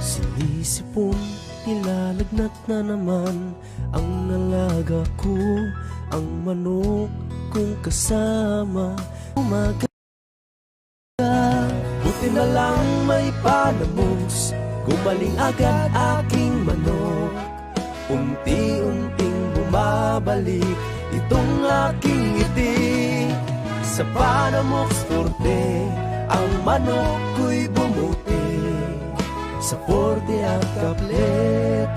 Sinisipon, nilalagnat na naman ang alaga ko, ang manok kong kasama. Umaga, buti na lang may panamos, gumaling agad aking manok. Unti-unting bumabalik itong aking ngiti. Sa Panamox Forte, ang manok ko'y bumuti. Sa Forte at Kaplet,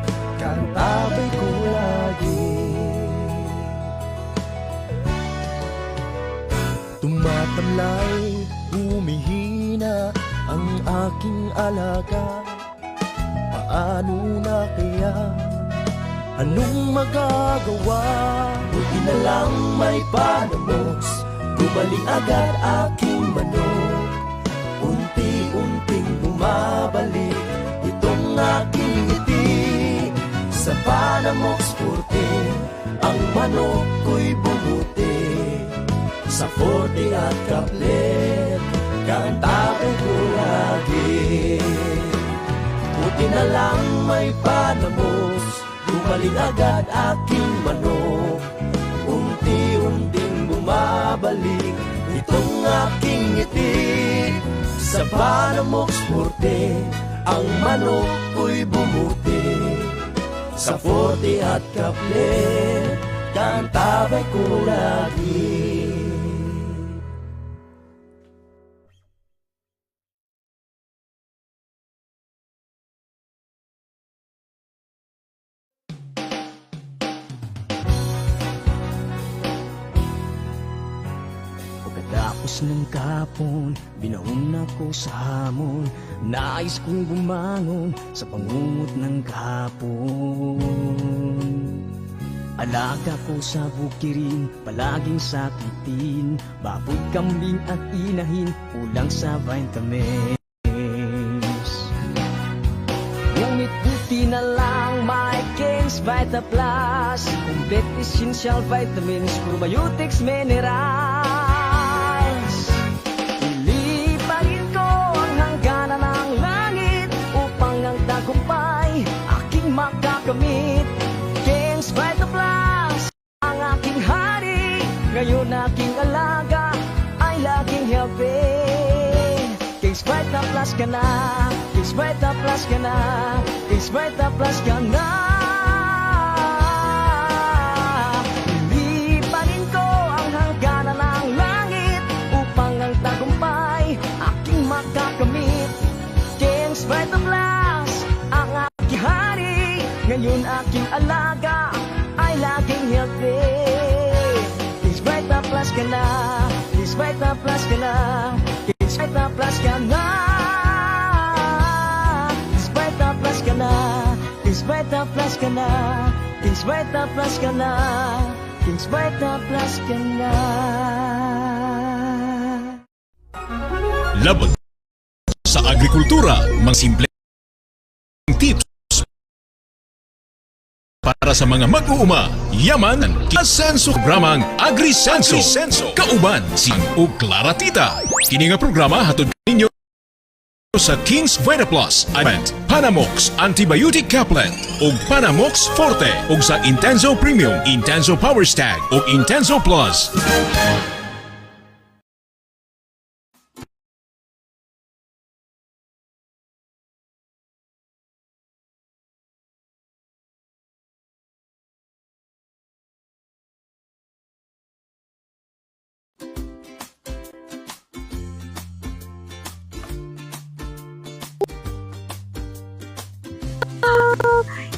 kantabay ko lagi. Tumatamlay, humihina ang aking alaga. Paano na kaya? Anong magagawa? Buti na lang may Panamox, gumaling agad aking manok. Unti-unting bumabalik itong aking ngiti. Sa Panamox Forte, ang manok ko'y bumuti. Sa Forte at Kaplet, kantabay ko lagi. Buti na lang may Panamox, gumaling agad aking manok. Unti-unting bumabalik itong aking ngiti. Sa Panamox Forte, ang manok ko'y bumuti. Sa Forte at Kaplet, kantabay ko lagi. Pagkatapos ng kapon, binahon ako sa hamon. Nais kong bumangon sa pangungot ng kapon. Alaga ko sa bukirin, palaging sakitin. Baboy, kambing at inahin, kulang sa vitamins. Ngunit buti na lang may King's Vita Plus, complete essential vitamins, probiotics, minerals. Iliparin ko ang hangganan ng langit upang ang tagumpay aking makakamit. King's Vita Plus, ang aking hari, ngayon aking alaga ay laging healthy. King's Vita Plus ka na, King's Vita Plus ka na, King's Vita Plus ka na. Iliparin ko ang hangganan ng langit upang ang tagumpay aking makakamit. King's Vita Plus, ang aking hari, ngayon aking alaga ay laging healthy. King's Vita Plus ka na, King's Vita Plus ka na, King's Vita Plus ka na. King's Vita Plus ka na, King's Vita Plus ka na, King's Vita Plus ka na, King's Vita Plus ka na. Labot sa agrikultura, mga simpleng tips para sa mga mag-uuma, yaman, Senso programang Agri-Senso. Kauban, si Clara Tita. Kini nga programa hatod ninyo sa King's Vita Plus, Panamox Antibiotic Caplet ug Panamox Forte ug sa Intenso Premium, Intenso Power Stag ug Intenso Plus.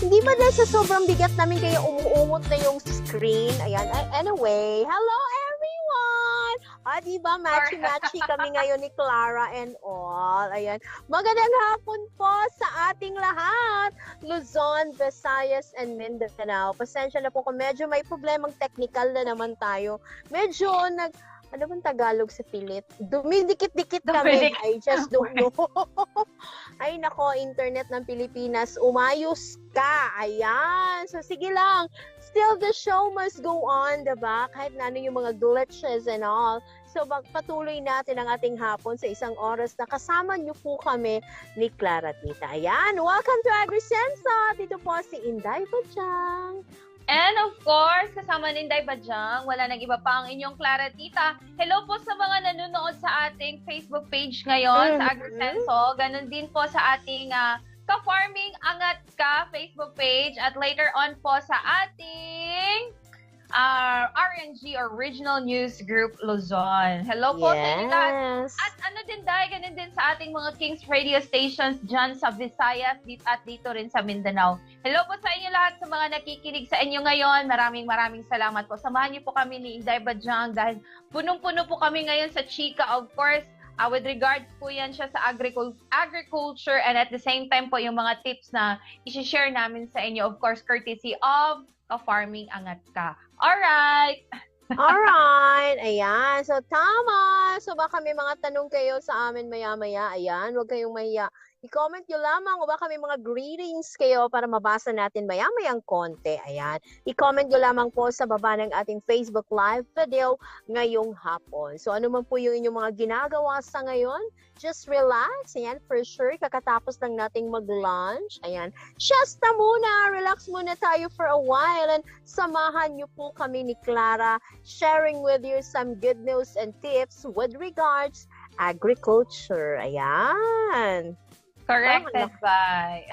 Hindi ba dahil sa sobrang bigat namin kaya umuungot na yung screen? Ayan. Anyway, hello everyone! Diba, matchy-matchy kami ngayon ni Clara and all. Ayan. Magandang hapon po sa ating lahat. Luzon, Visayas, and Mindanao. Pasensya na po kung medyo may problemang technical na naman tayo. Medyo ano bang Tagalog sa pilit? Dumidikit-dikit kami. I just don't know. Ay nako, internet ng Pilipinas, umayos ka. Ayan. So sige lang. Still, the show must go on, diba? Kahit na ano yung mga glitches and all. So patuloy natin ang ating hapon sa isang oras na kasama niyo po kami ni Clara Tita. Ayan. Welcome to AgriSensa. Dito po si Inday Bajang. And of course, kasama ni Inday Bajang, wala nang iba pa ang inyong Clara Tita. Hello po sa mga nanonood sa ating Facebook page ngayon sa AgriSenso. Ganon din po sa ating Ka-Farming Angat Ka Facebook page at later on po sa ating RNG Original News Group Luzon. Hello po sa inyo lahat. At ano din dahil, ganun din sa ating mga Kings Radio stations dyan sa Visayas at dito rin sa Mindanao. Hello po sa inyo lahat sa mga nakikinig sa inyo ngayon. Maraming salamat po. Samahan niyo po kami ni Inday Bajang dahil punong-puno po kami ngayon sa chika, of course. With regards po yan siya sa agriculture and at the same time po yung mga tips na isi-share namin sa inyo, of course, courtesy of Ka-Farming Angat Ka. Alright! Alright, ayan. So, tama. So, baka may mga tanong kayo sa amin maya-maya. Ayan, huwag kayong mahiya. I-comment nyo lamang o baka may mga greetings kayo para mabasa natin maya-mayang konti. Ayan. I-comment nyo lamang po sa baba ng ating Facebook Live video ngayong hapon. So, ano man po yung inyong mga ginagawa sa ngayon, just relax. Ayan, for sure. Kakatapos lang nating mag-lunch. Ayan. Siesta muna. Relax muna tayo for a while. And samahan nyo po kami ni Clara sharing with you some good news and tips with regards agriculture. Ayan. Corrected by.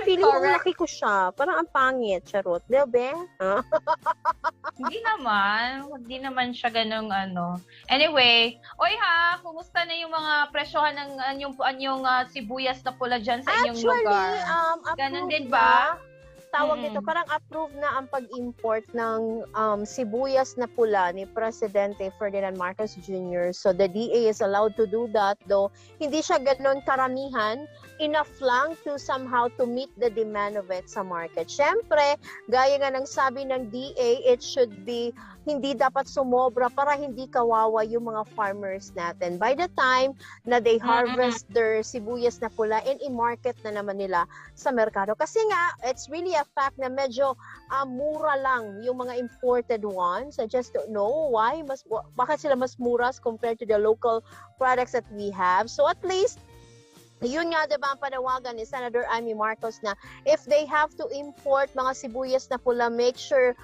Feeling ko laki ko siya. Parang ang pangit. Charot. Bebe? Hindi naman siya ganung ano. Anyway, oy ha, kumusta na yung mga presyohan ng anyong sibuyas na pula dyan sa inyong lugar? Ganun din ba? Tawag nito, parang approve na ang pag-import ng sibuyas na pula ni Presidente Ferdinand Marcos Jr. So the DA is allowed to do that, though hindi siya ganun karamihan, enough lang to somehow to meet the demand of it sa market. Siyempre, gaya nga ng sabi ng DA, it should be hindi dapat sumobra para hindi kawawa yung mga farmers natin. By the time na they harvest their sibuyas na pula and i-market na naman nila sa merkado. Kasi nga, it's really a fact na medyo mura lang yung mga imported ones. I just don't know why. Bakit sila mas mura compared to the local products that we have. So at least, yun nga, diba, ang panawagan ni Senator Amy Marcos na if they have to import mga sibuyas na pula, make sure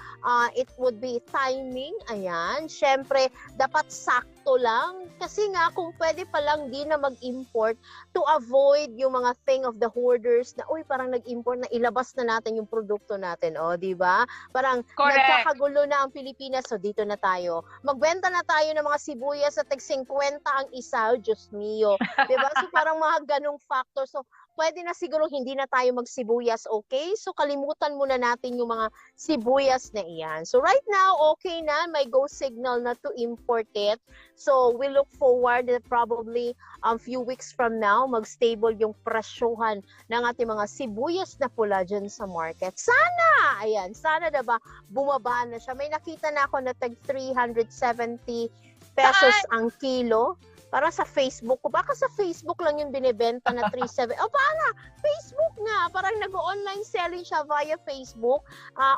it would be timing. Ayan. Siyempre, dapat sakto lang. Kasi nga, kung pwede pa lang di na mag-import to avoid yung mga thing of the hoarders na, uy, parang nag-import na ilabas na natin yung produkto natin. O, diba? Parang nagkakagulo na ang Pilipinas. So, dito na tayo. Magbenta na tayo ng mga sibuyas at tag-50 ang isa. Diyos mio. Diba? So, parang mga ganong factor. So, pwede na siguro hindi na tayo magsibuyas, okay? So, kalimutan muna natin yung mga sibuyas na iyan. So, right now, okay na. May go signal na to import it. So, we look forward that probably a few weeks from now, mag-stable yung presyohan ng ating mga sibuyas na pula dyan sa market. Sana! Ayan, sana diba, bumaba na siya. May nakita na ako na tag 370 pesos ang kilo. parang sa Facebook ko, baka sa Facebook lang yung binibenta na 3.7. O para, Facebook nga, parang nag-online selling siya via Facebook.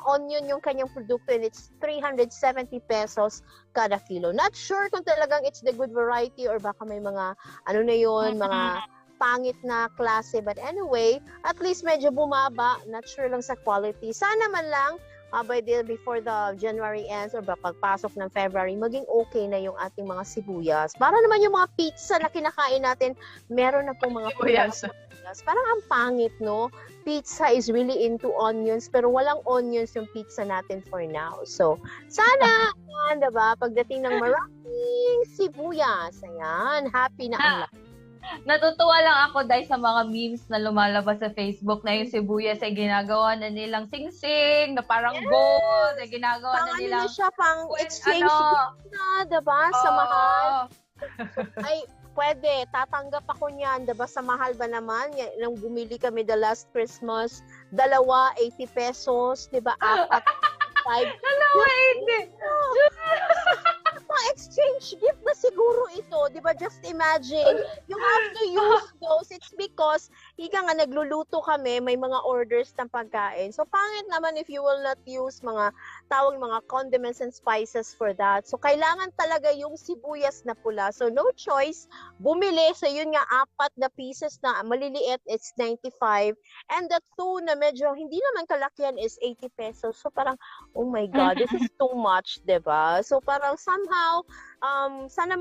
Onion yung kanyang produkto and it's 370 pesos kada kilo. Not sure kung talagang it's the good variety or baka may mga, ano na yun, mga pangit na klase. But anyway, at least medyo bumaba. Not sure lang sa quality. Sana man lang, before the January ends or pagpasok ng February, maging okay na yung ating mga sibuyas. Para naman yung mga pizza na kinakain natin, meron na pong mga sibuyas. Parang ang pangit, no? Pizza is really into onions, pero walang onions yung pizza natin for now. So, sana, diba, pagdating ng maraming sibuyas, ayan, happy na ang lahat. Natutuwa lang ako dahil sa mga memes na lumalabas sa Facebook na yung sibuyas ay ginagawa na nilang sing-sing, na parang gold, na ginagawa na nilang... Pang siya, pang exchange na, diba, sa mahal. Ay, pwede, tatanggap ako niyan, diba, sa mahal ba naman? Nung bumili kami the last Christmas, 2, 80 pesos, diba, 4, 5. 80! Exchange gift na siguro ito, di ba? Just imagine, yung after use those, it's because, ika nga nagluluto kami, may mga orders ng pagkain. So, pangit naman if you will not use mga mga condiments and spices for that. So, kailangan talaga yung sibuyas na pula. So, no choice, bumili. So, yun nga, 4 na pieces na maliliit, it's 95. And the 2 na medyo hindi naman kalakihan is 80 pesos. So, parang, oh my God, this is too much, di ba? So, parang somehow, sana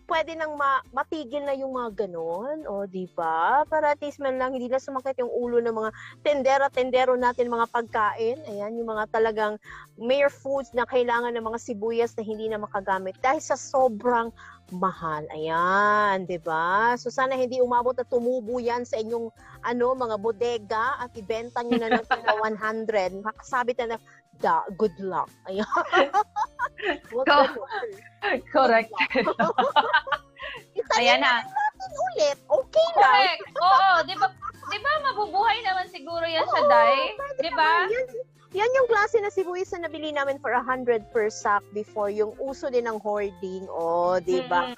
pwede nang matigil na yung mga ganon, o di ba? Para at least man lang hindi na sumakit yung ulo ng mga tendero natin, mga pagkain. Ayan, yung mga talagang mere foods na kailangan ng mga sibuyas na hindi na makagamit dahil sa sobrang mahal. Ayan, di ba? So sana hindi umabot at tumubo yan sa inyong mga bodega at ibenta nyo na ng 100. Makasabit na good luck. Ayan. Correct. Ayan na. Ulit, okay lang. Correct. Oo, di ba mabubuhay naman siguro yan sa Day? Di ba? Yan yung klase na sibuyas na nabili namin for 100 per sack before, yung uso din ng hoarding, di ba?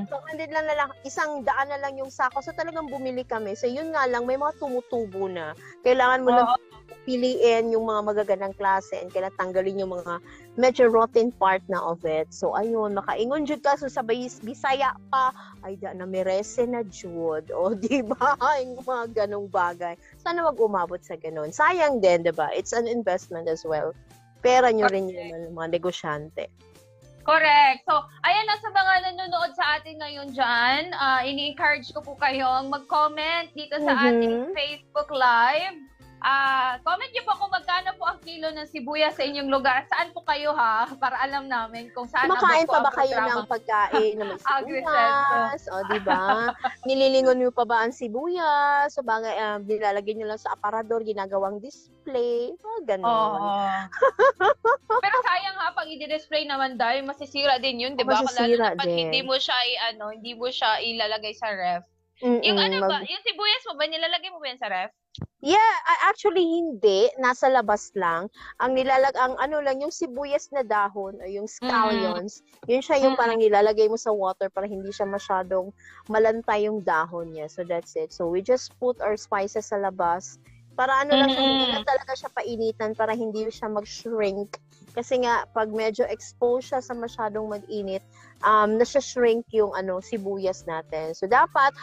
So, 100 lang na lang, 100 na lang yung sako. So, talagang bumili kami. So, yun nga lang, may mga tumutubo na. Kailangan mo lang piliin yung mga magagandang klase and kailangan tanggalin yung mga medyo rotten part na of it. So, ayun, makaingon jud ka. So, sa Bisaya pa, ay na merese na jud. O, di ba? Yung mga ganong bagay. Sana wag umabot sa ganon. Sayang din, di ba? It's an investment as well. Pera nyo rin yun, mga negosyante. Correct. So, ayan na sa mga nanonood sa atin ngayon dyan. Ini-encourage ko po kayong mag-comment dito sa ating Facebook Live. Comment nyo po kung magkano po ang kilo ng sibuyas sa inyong lugar. Saan po kayo ha? Para alam namin kung saan makain pa ba kayo ng pagkain na may sibuyas? O, di ba? Nililingon nyo pa ba ang sibuyas? So, bagay, nilalagay nyo lang sa aparador, ginagawang display. Ganon. Pero sayang ha, pag i-display naman dahil masisira din yun, di ba? Masisira Lalo na pag din. hindi mo siya ilalagay sa ref. Yung yung sibuyas mo ba, nilalagay mo ba yan sa ref? Yeah, actually hindi, nasa labas lang. Ang lang yung sibuyas na dahon o yung scallions, yun siya yung parang nilalagay mo sa water para hindi siya masyadong malantay yung dahon niya. So that's it. So we just put our spices sa labas para hindi na talaga siya painitan para hindi siya mag-shrink. Kasi nga, pag medyo exposed siya sa masyadong mag-init, nasa-shrink yung sibuyas natin. So, dapat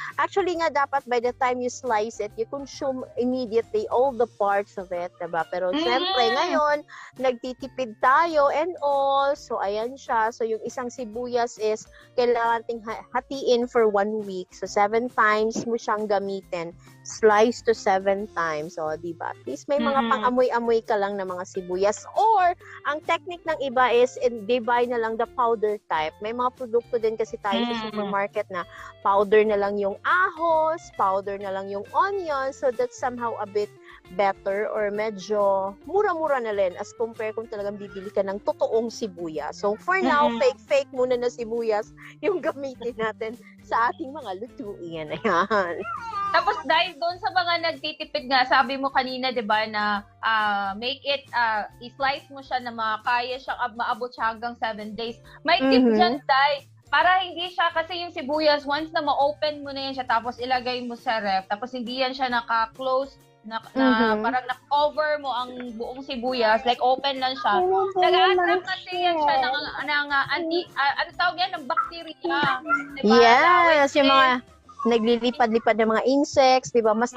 by the time you slice it, you consume immediately all the parts of it, diba? Pero, syempre, ngayon, nagtitipid tayo and all. So, ayan siya. So, yung isang sibuyas is, kailangan nating hatiin for 1 week. So, 7 times mo siyang gamitin. Slice to 7 times. So, diba? At least may mga pang-amoy-amoy ka lang na mga sibuyas. Or, ang technique ng iba is, they buy na lang the powder type. May mga produkto din kasi tayo sa supermarket na powder na lang yung ahos, powder na lang yung onion. So, that's somehow a bit better or medyo mura-mura na rin as compare kung talagang bibili ka ng totoong sibuyas. So, for now, fake muna na sibuyas yung gamitin natin sa ating mga lutuin. Ayan. Tapos dahil doon sa mga nagtitipid nga, sabi mo kanina, 'di ba, na make it i-slice mo siya na makaya siya maabot siya hanggang 7 days. May tip diyan, Day. para hindi siya, kasi yung sibuyas, once na ma-open mo na yan siya, tapos ilagay mo sa ref, tapos hindi yan siya naka-close, parang na-cover mo ang buong sibuyas, like open lang siya. Nag-a-attract kasi yan siya ng ano tawag yan, ng bacteria. Diba? Yes, yung mga naglilipad-lipad ng mga insects, di ba? Mas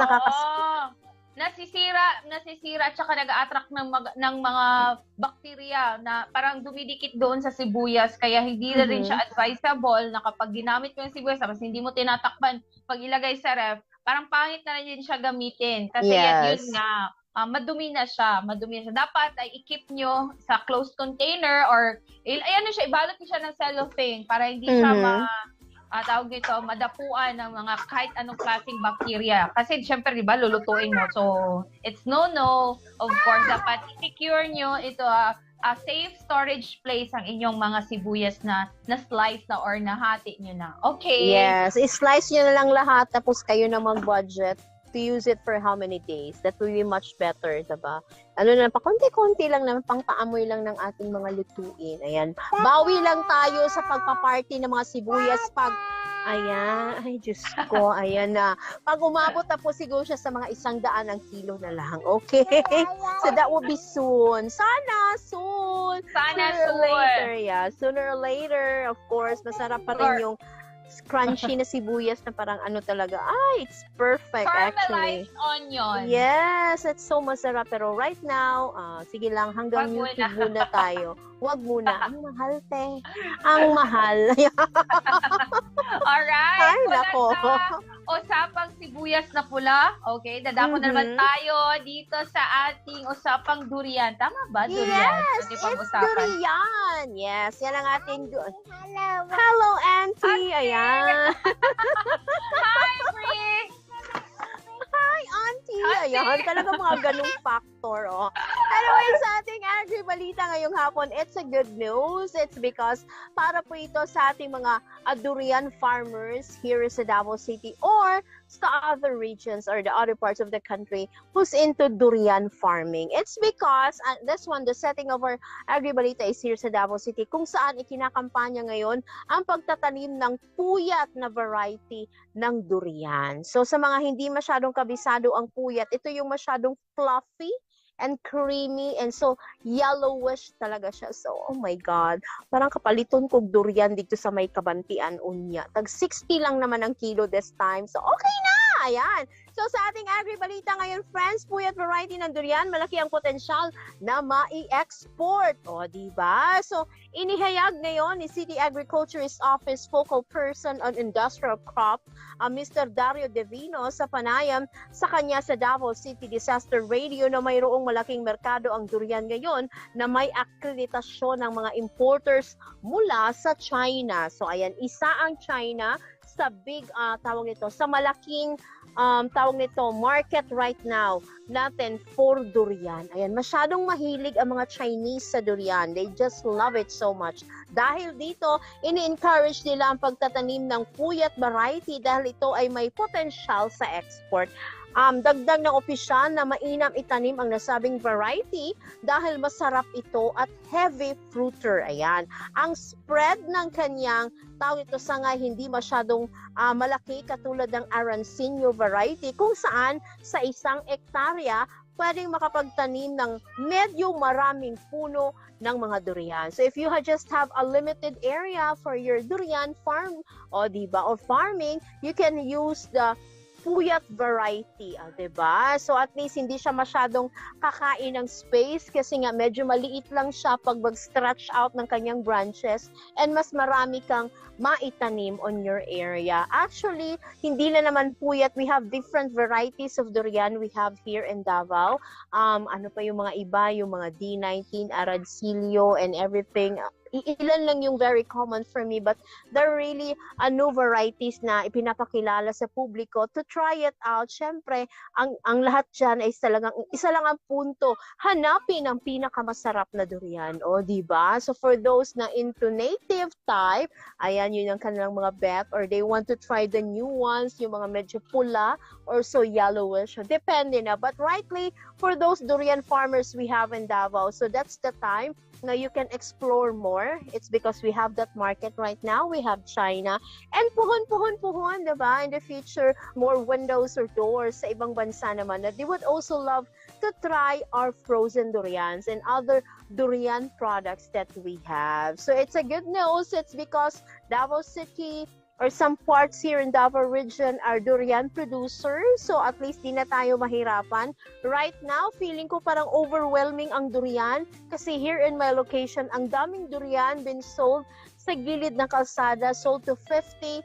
nasisira at saka nag-a-attract ng mga bacteria na parang dumidikit doon sa sibuyas, kaya hindi na rin siya advisable na kapag ginamit mo yung sibuyas tapos hindi mo tinatakpan pag ilagay sa ref, parang pangit na rin siya gamitin kasi yun nga, madumi na siya. Dapat ay i-keep nyo sa closed container or ibalot nyo siya ng cellophane para hindi siya tawag dito, madapuan ng mga kahit anong klaseng bacteria. Kasi syempre, di ba, lulutuin mo. So, it's no-no. Of course, dapat i-secure nyo ito, a safe storage place ang inyong mga sibuyas na slice na or nahati nyo na. Okay? Yes, i-slice nyo na lang lahat tapos kayo na mag-budget to use it for how many days. That will be much better, diba? Ano na, pa konti-konti lang naman, pang paamoy lang ng ating mga lutuin. Ayan. Bawi lang tayo sa pagpaparty ng mga sibuyas pag, ayan, ay Diyos ko, ayan na. Pag umabot na po siguro siya sa mga 100 ang kilo na lang. Okay? So that will be soon. Sana soon. Sana Sooner or soon. later, yeah. Sooner or later, of course, masarap pa rin yung crunchy na sibuyas na parang ano talaga. It's perfect actually. Caramelized onion. Yes, it's so masarap. Pero right now, sige lang, hanggang Wag YouTube muna tayo. Wag muna. Ang mahal, te. Ang mahal. Alright. Ay, Mula nako. sa usapang sibuyas na pula. Okay, dadako na naman tayo dito sa ating usapang durian. Tama ba? Durian. Yes, Ating it's pag-usapan. durian. Yes, yan ang ating Hello, Auntie. Ayan. Hi, Brie! Hi, Auntie. Ayan, talaga mga ganung factor, oh. Anyway, sa ating agri-balita ngayong hapon, it's a good news. It's because para po ito sa ating mga durian farmers here sa Davao City or sa other regions or the other parts of the country who's into durian farming. It's because, this one, the setting of our agri-balita is here sa Davao City, kung saan ikinakampanya ngayon ang pagtatanim ng puyat na variety ng durian. So sa mga hindi masyadong kabisado ang puyat, ito yung masyadong fluffy and creamy and so yellowish talaga siya. So, oh my God, parang kapaliton kong durian dito sa may Kabantian unya. Tag 60 lang naman ang kilo this time. So, okay na! Ayan. So, sa ating agri-balita ngayon, friends, puyat variety ng durian, malaki ang potensyal na mai-export. O, diba? So, inihayag ngayon ni City Agriculturist Office Focal Person on Industrial Crop, Mr. Dario Devino, sa panayam sa kanya sa Davao City Disaster Radio na mayroong malaking merkado ang durian ngayon na may akreditasyon ng mga importers mula sa China. So, ayan, isa ang China sa big, tawag nito, sa malaking tawag nito, market right now natin for durian. Ayan, masyadong mahilig ang mga Chinese sa durian. They just love it so much. Dahil dito, ini-encourage nila ang pagtatanim ng puyat variety dahil ito ay may potential sa export. Dagdag ng opisyal na mainam itanim ang nasabing variety dahil masarap ito at heavy fruiter. Ayan. Ang spread ng kanyang tawag ito sa nga hindi masyadong malaki katulad ng Arancino variety kung saan sa isang ektarya pwedeng makapagtanim ng medyo maraming puno ng mga durian. So if you just have a limited area for your durian farm o diba, or farming, you can use the puyat variety, diba? So at least hindi siya masyadong kakain ng space kasi nga medyo maliit lang siya pag mag-stretch out ng kanyang branches and mas marami kang maitanim on your area. Actually, hindi na naman puyat. We have different varieties of durian we have here in Davao. Ano pa yung mga iba, yung mga D19, Arancillo, and everything. Ilan lang yung very common for me, but there are really new varieties na ipinapakilala sa publiko to try it out. Syempre, ang lahat dyan ay isa lang ang punto. Hanapin ang pinakamasarap na durian. O, diba? So, for those na into native type, ayan, yun ang kanilang mga bet, or they want to try the new ones, yung mga medyo pula, or so yellowish. So, depende na. But rightly, for those durian farmers we have in Davao, so that's the time na you can explore more. It's because we have that market right now. We have China. And puhon, diba? In the future, more windows or doors sa ibang bansa naman that they would also love to try our frozen durians and other durian products that we have. So it's a good news. It's because Davao City or some parts here in Davao region are durian producers. So at least di na tayo mahirapan. Right now, feeling ko parang overwhelming ang durian kasi here in my location, ang daming durian been sold sa gilid ng kalsada, sold to 50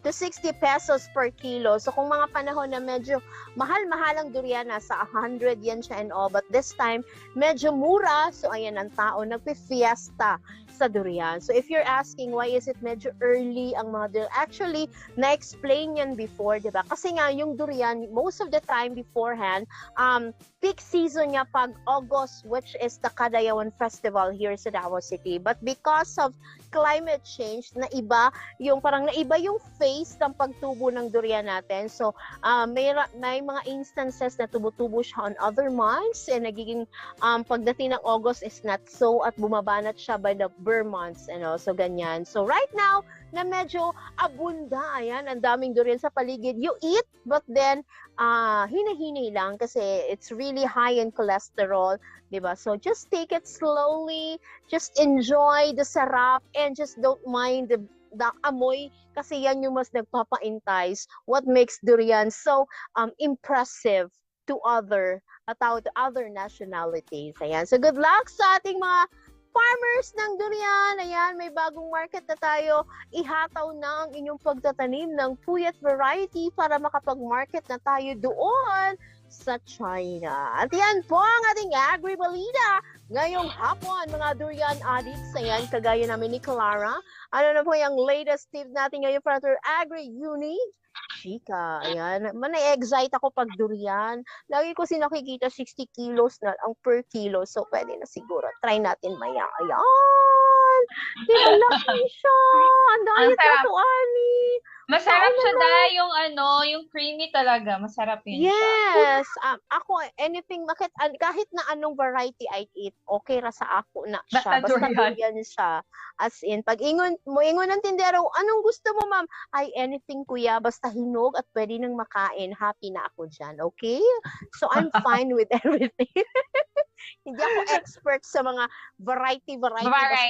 to 60 pesos per kilo. So kung mga panahon na medyo mahal-mahal ang durian, nasa 100 yan siya and all. But this time, medyo mura. So ayan ang tao, nagpi-fiesta sa durian. So if you're asking why is it medyo early ang mga durian, actually, na-explain yan before, diba? Kasi nga yung durian, most of the time beforehand, peak season niya pag August, which is the Kadayawan Festival here sa Davao City. But because of climate change, naiba yung face ng pagtubo ng durian natin. So, may mga instances na tubo-tubo siya on other months and nagiging pagdating ng August is not so at bumabanat siya by the burr months and also ganyan. So, right now, na medyo abunda, ayan, ang daming durian sa paligid. You eat, but then, hinahinay lang kasi it's really high in cholesterol, diba? So, just take it slowly, just enjoy the sarap, and just don't mind the amoy kasi yan yung mas nagpapa-entice. What makes durian so impressive to other nationalities. Ayan. So, good luck sa ating mga farmers ng durian. Ayan, may bagong market na tayo. Ihataw na ang inyong pagtatanim ng puyat variety para makapag-market na tayo doon sa China. At yan po ang ating Agri-Balita ngayong hapon, mga durian addicts. Ayan, kagaya namin ni Clara. Ano na po yung latest tip natin ngayon para sa Agri-Uni? Chika, ayan. Na-excite ako pag durian. Lagi ko sinakikita 60 kilos na ang per kilo. So, pwede na siguro. Try natin maya. Ayan! Malaki siya! Ang diet na to, Ani! Masarap siya dahil yung creamy talaga. Masarap yun siya. Yes! Ako, anything, kahit na anong variety I eat, okay ra sa ako na siya. Basta durian siya. As in, pag ingon ng tindero, anong gusto mo, ma'am? Ay, anything, kuya, basta hinog at pwede nang makain. Happy na ako dyan, okay? So, I'm fine with everything. Hindi ako expert sa mga variety. Basta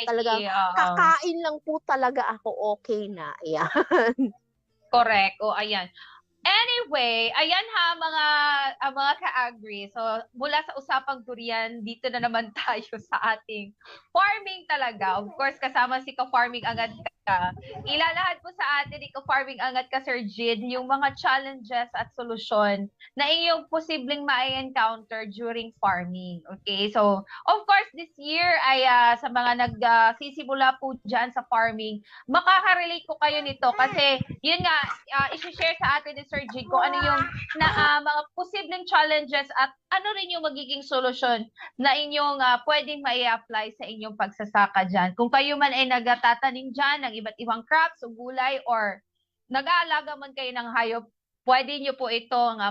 talaga, kakain lang po talaga ako, okay na. Ayan. Correct. O, ayan. Anyway, ayan mga ka-agri. So, mula sa usapang durian, dito na naman tayo sa ating farming talaga. Of course, kasama si ka-farming agad ka. Ilalahad po sa atin ni ka-farming agad ka, Sir Jid, yung mga challenges at solusyon na iyong posibleng ma-encounter during farming. Okay? So, of course, this year ay sa mga nagsisimula po dyan sa farming, makaka-relate ko kayo nito kasi yun nga, isi-share sa atin ni Sir Jid kung ano yung mga posibleng challenges at ano rin yung magiging solusyon na inyong pwedeng mai-apply sa inyong pagsasaka dyan. Kung kayo man ay nagtatanim dyan ng iba't ibang crops o gulay or nag-aalaga man kayo ng hayop, pwede nyo po itong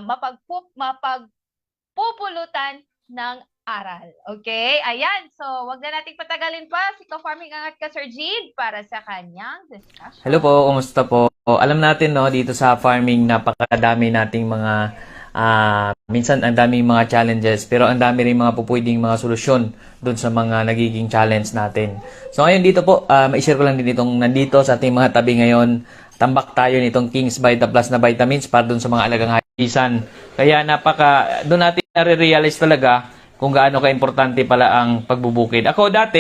mapagpupulutan ng aral. Okay? Ayan. So, wag na nating patagalin pa si ka-farming angat ka, Sir Jid, para sa kanyang discussion. Hello po, kumusta po? Alam natin no, dito sa farming napakadami nating mga minsan ang daming mga challenges pero ang dami rin mga pupwedeng mga solusyon doon sa mga nagiging challenge natin. So ngayon dito po, ma-share ko lang din itong nandito sa ating mga tabi ngayon. Tambak tayo nitong King's Vita Plus na vitamins para doon sa mga alagang hayisan. Kaya doon natin na-realize talaga kung gaano ka-importante pala ang pagbubukid. Ako dati,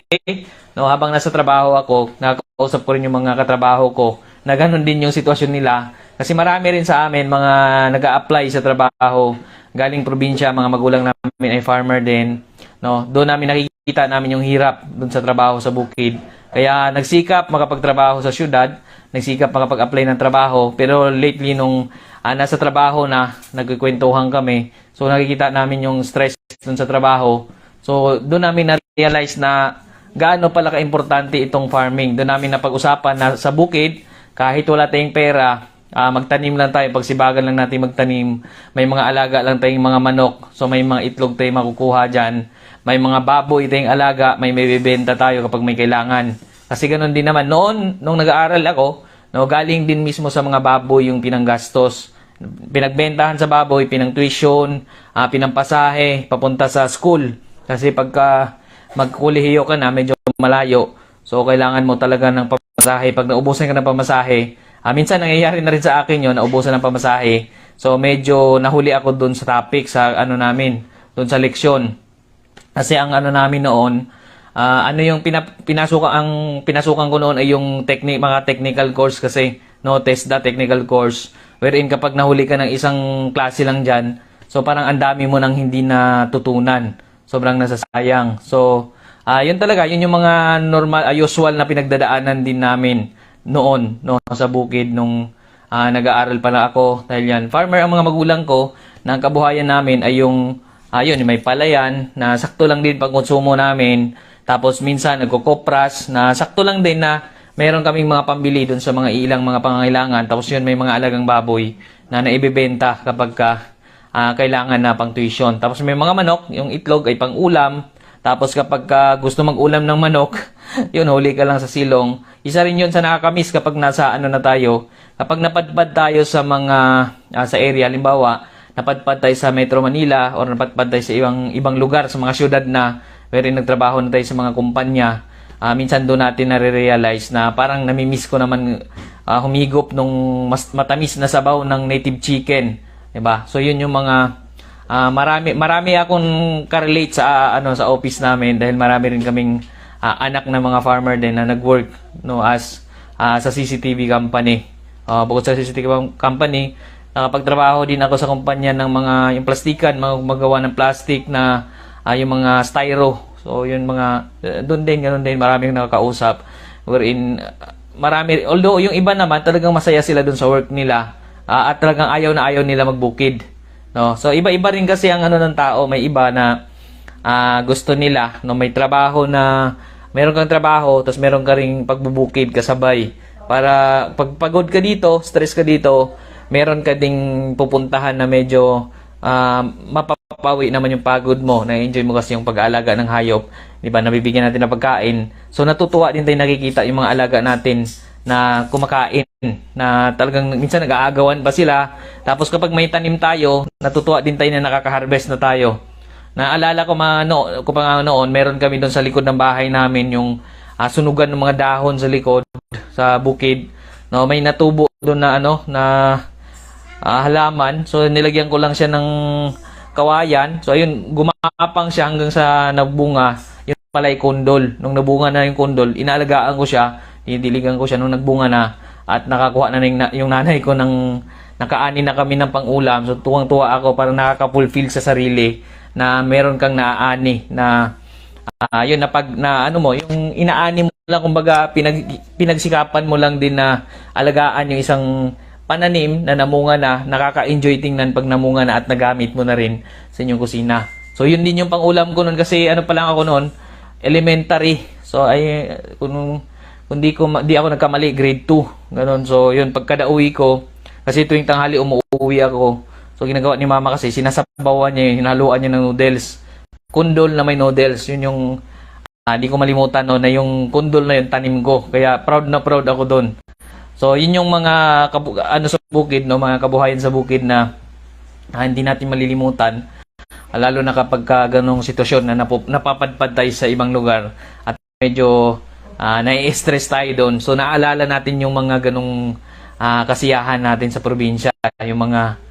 no, habang nasa trabaho ako, nakakausap ko rin yung mga katrabaho ko na ganun din yung sitwasyon nila. Kasi marami rin sa amin mga nag-a-apply sa trabaho galing probinsya, mga magulang namin ay farmer din. No, doon namin nakikita namin yung hirap doon sa trabaho sa bukid. Kaya nagsikap makapagtrabaho sa syudad, nagsikap makapag-apply ng trabaho. Pero lately nung nasa trabaho na, nagkikwentuhan kami, so nakikita namin yung stress doon sa trabaho. So doon namin na-realize na gaano pala ka-importante itong farming. Doon namin napag-usapan na sa bukid, kahit wala tayong pera, magtanim lang tayo, pagsibagan lang natin magtanim. May mga alaga lang tayong mga manok, so may mga itlog tayong makukuha dyan. May mga baboy tayong alaga, may bibenta tayo kapag may kailangan. Kasi ganun din naman, noon, nung nag-aaral ako, no, galing din mismo sa mga baboy yung pinanggastos. Pinagbentahan sa baboy, pinang tuition, pinampasahe, papunta sa school. Kasi pagka magkulihiyo ka na, medyo malayo. So, kailangan mo talaga ng pamasahe. Pag naubusan ka ng pamasahe, minsan nangyayari na rin sa akin yun, naubusan ng pamasahe. So, medyo nahuli ako dun sa topic, sa ano namin, dun sa leksyon. Kasi ang ano namin noon, ano yung pinasukan ko noon ay yung mga technical course kasi, no, TESDA technical course. Wherein kapag nahuli ka ng isang klase lang dyan, so parang ang dami mo nang hindi natutunan. Sobrang nasasayang. So, yun talaga, yun yung mga normal, usual na pinagdadaanan din namin noon, no, sa bukid nung nag-aaral pa na ako. Dahil yan, farmer ang mga magulang ko, na ang kabuhayan namin ay yung, yun, may palayan, na sakto lang din pag konsumo namin. Tapos minsan nagkukopras, na sakto lang din na meron kaming mga pambili dun sa mga ilang mga pangangailangan. Tapos yun, may mga alagang baboy na naibibenta kapag kailangan na pang tuition. Tapos may mga manok, yung itlog ay pang ulam. Tapos kapag gusto mag-ulam ng manok, yun, huli ka lang sa silong. Isa rin yun sa nakakamiss kapag nasa ano na tayo. Kapag napadpad tayo sa mga, sa area, halimbawa, napadpad tayo sa Metro Manila or napadpad tayo sa ibang lugar, sa mga syudad na, wherein nagtrabaho na tayo sa mga kumpanya. Minsan doon natin nare-realize na parang namimiss ko naman humigop nung mas matamis na sabaw ng native chicken, 'di ba? So yun yung mga marami akong ka-relate sa sa office namin dahil marami rin kaming anak na mga farmer din na nag-work, no, as sa CCTV company. Bukod sa CCTV company, nakapagtrabaho din ako sa kumpanya ng mga yung plastikan, magawa ng plastic na yung mga styro. So, yun doon din, ganoon din, maraming nakakausap. Wherein, although yung iba naman, talagang masaya sila doon sa work nila. At talagang ayaw na ayaw nila magbukid. No? So, iba-iba rin kasi ang ng tao. May iba na gusto nila, no, may trabaho na, meron kang trabaho, tapos meron ka ring pagbubukid kasabay. Para pag pagod ka dito, stress ka dito, meron ka ding pupuntahan na medyo mapapawi naman yung pagod mo. Na-enjoy mo kasi yung pag-aalaga ng hayop. Diba? Nabibigyan natin ng pagkain. So, natutuwa din tayo nakikita yung mga alaga natin na kumakain. Na talagang minsan nag-aagawan pa sila. Tapos kapag may tanim tayo, natutuwa din tayo na nakaka-harvest na tayo. Naalala ko noon, meron kami doon sa likod ng bahay namin yung sunugan ng mga dahon sa likod, sa bukid. No, may natubo doon na halaman. So, nilagyan ko lang siya ng kawayan. So, ayun, gumapang siya hanggang sa nabunga. Yun pala ay kundol. Nung nabunga na yung kundol, inaalagaan ko siya, dinidiligan ko siya nung nagbunga na. At nakakuha na yung nanay ko ng nakaani na kami ng pang-ulam. So, tuwang-tuwa ako para nakaka-fulfill sa sarili na meron kang naaani na yun, yung inaani mo lang, kumbaga, pinagsikapan mo lang din na alagaan yung isang pananim na namunga na, nakaka-enjoy tingnan pag namunga na at nagamit mo na rin sa inyong kusina. So, yun din yung pang-ulam ko noon kasi pa lang ako noon, elementary. So, kung di ako nagkamali, grade 2. Ganon. So, yun, pagkada-uwi ko, kasi tuwing tanghali umuwi ako. So, ginagawa ni mama kasi, sinasabawan niya yun, hinaluan niya ng noodles. Kundol na may noodles. Yun yung, di ko malimutan no, na yung kundol na yun, tanim ko. Kaya, proud na proud ako doon. So, yun yung mga sa bukid, no, mga kabuhayan sa bukid na hindi natin malilimutan. Lalo na kapag ganong sitwasyon na napapadpad tayo sa ibang lugar at medyo nai-stress tayo doon. So, naalala natin yung mga ganong kasiyahan natin sa probinsya, yung mga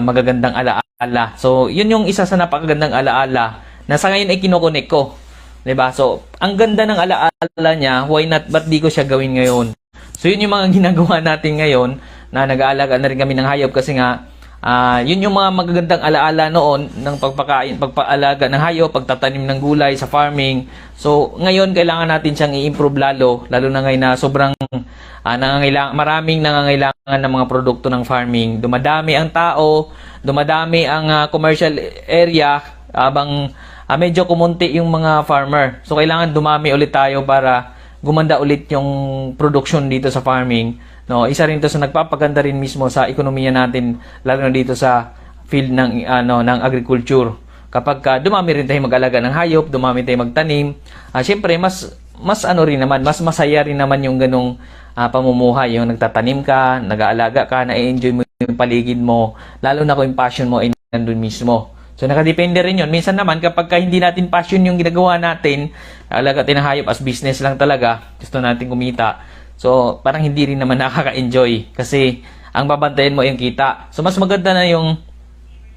magagandang alaala. So, yun yung isa sa napakagandang alaala na sa ngayon ay kinukunik ko. 'Di ba? So, ang ganda ng alaala niya, why not, ba't di ko siya gawin ngayon? So, yun yung mga ginagawa natin ngayon na nag-aalaga na rin kami ng hayop kasi nga, yun yung mga magagandang alaala noon ng pagpaalaga ng hayop, pagtatanim ng gulay sa farming. So, ngayon, kailangan natin siyang i-improve lalo na ngayon na sobrang maraming nangangailangan ng mga produkto ng farming. Dumadami ang tao, dumadami ang commercial area, habang medyo kumunti yung mga farmer. So, kailangan dumami ulit tayo para gumanda ulit yung production dito sa farming, no, isa rin to sa nagpapaganda rin mismo sa ekonomiya natin, lalo na dito sa field ng ng agriculture. Kapag dumami rin tayo mag-alaga ng hayop, dumami tayo magtanim, syempre mas ano rin naman, mas masaya rin naman yung ganong pamumuhay, yung nagtatanim ka, nag-aalaga ka, na-enjoy mo yung paligid mo, lalo na kung yung passion mo ay nandun mismo. So nakadepende rin yun. Minsan naman kapag hindi natin passion yung ginagawa natin, alaga tayo ng hayop as business lang talaga, gusto natin kumita, so parang hindi rin naman nakaka-enjoy kasi ang babantayan mo yung kita. So mas maganda na yung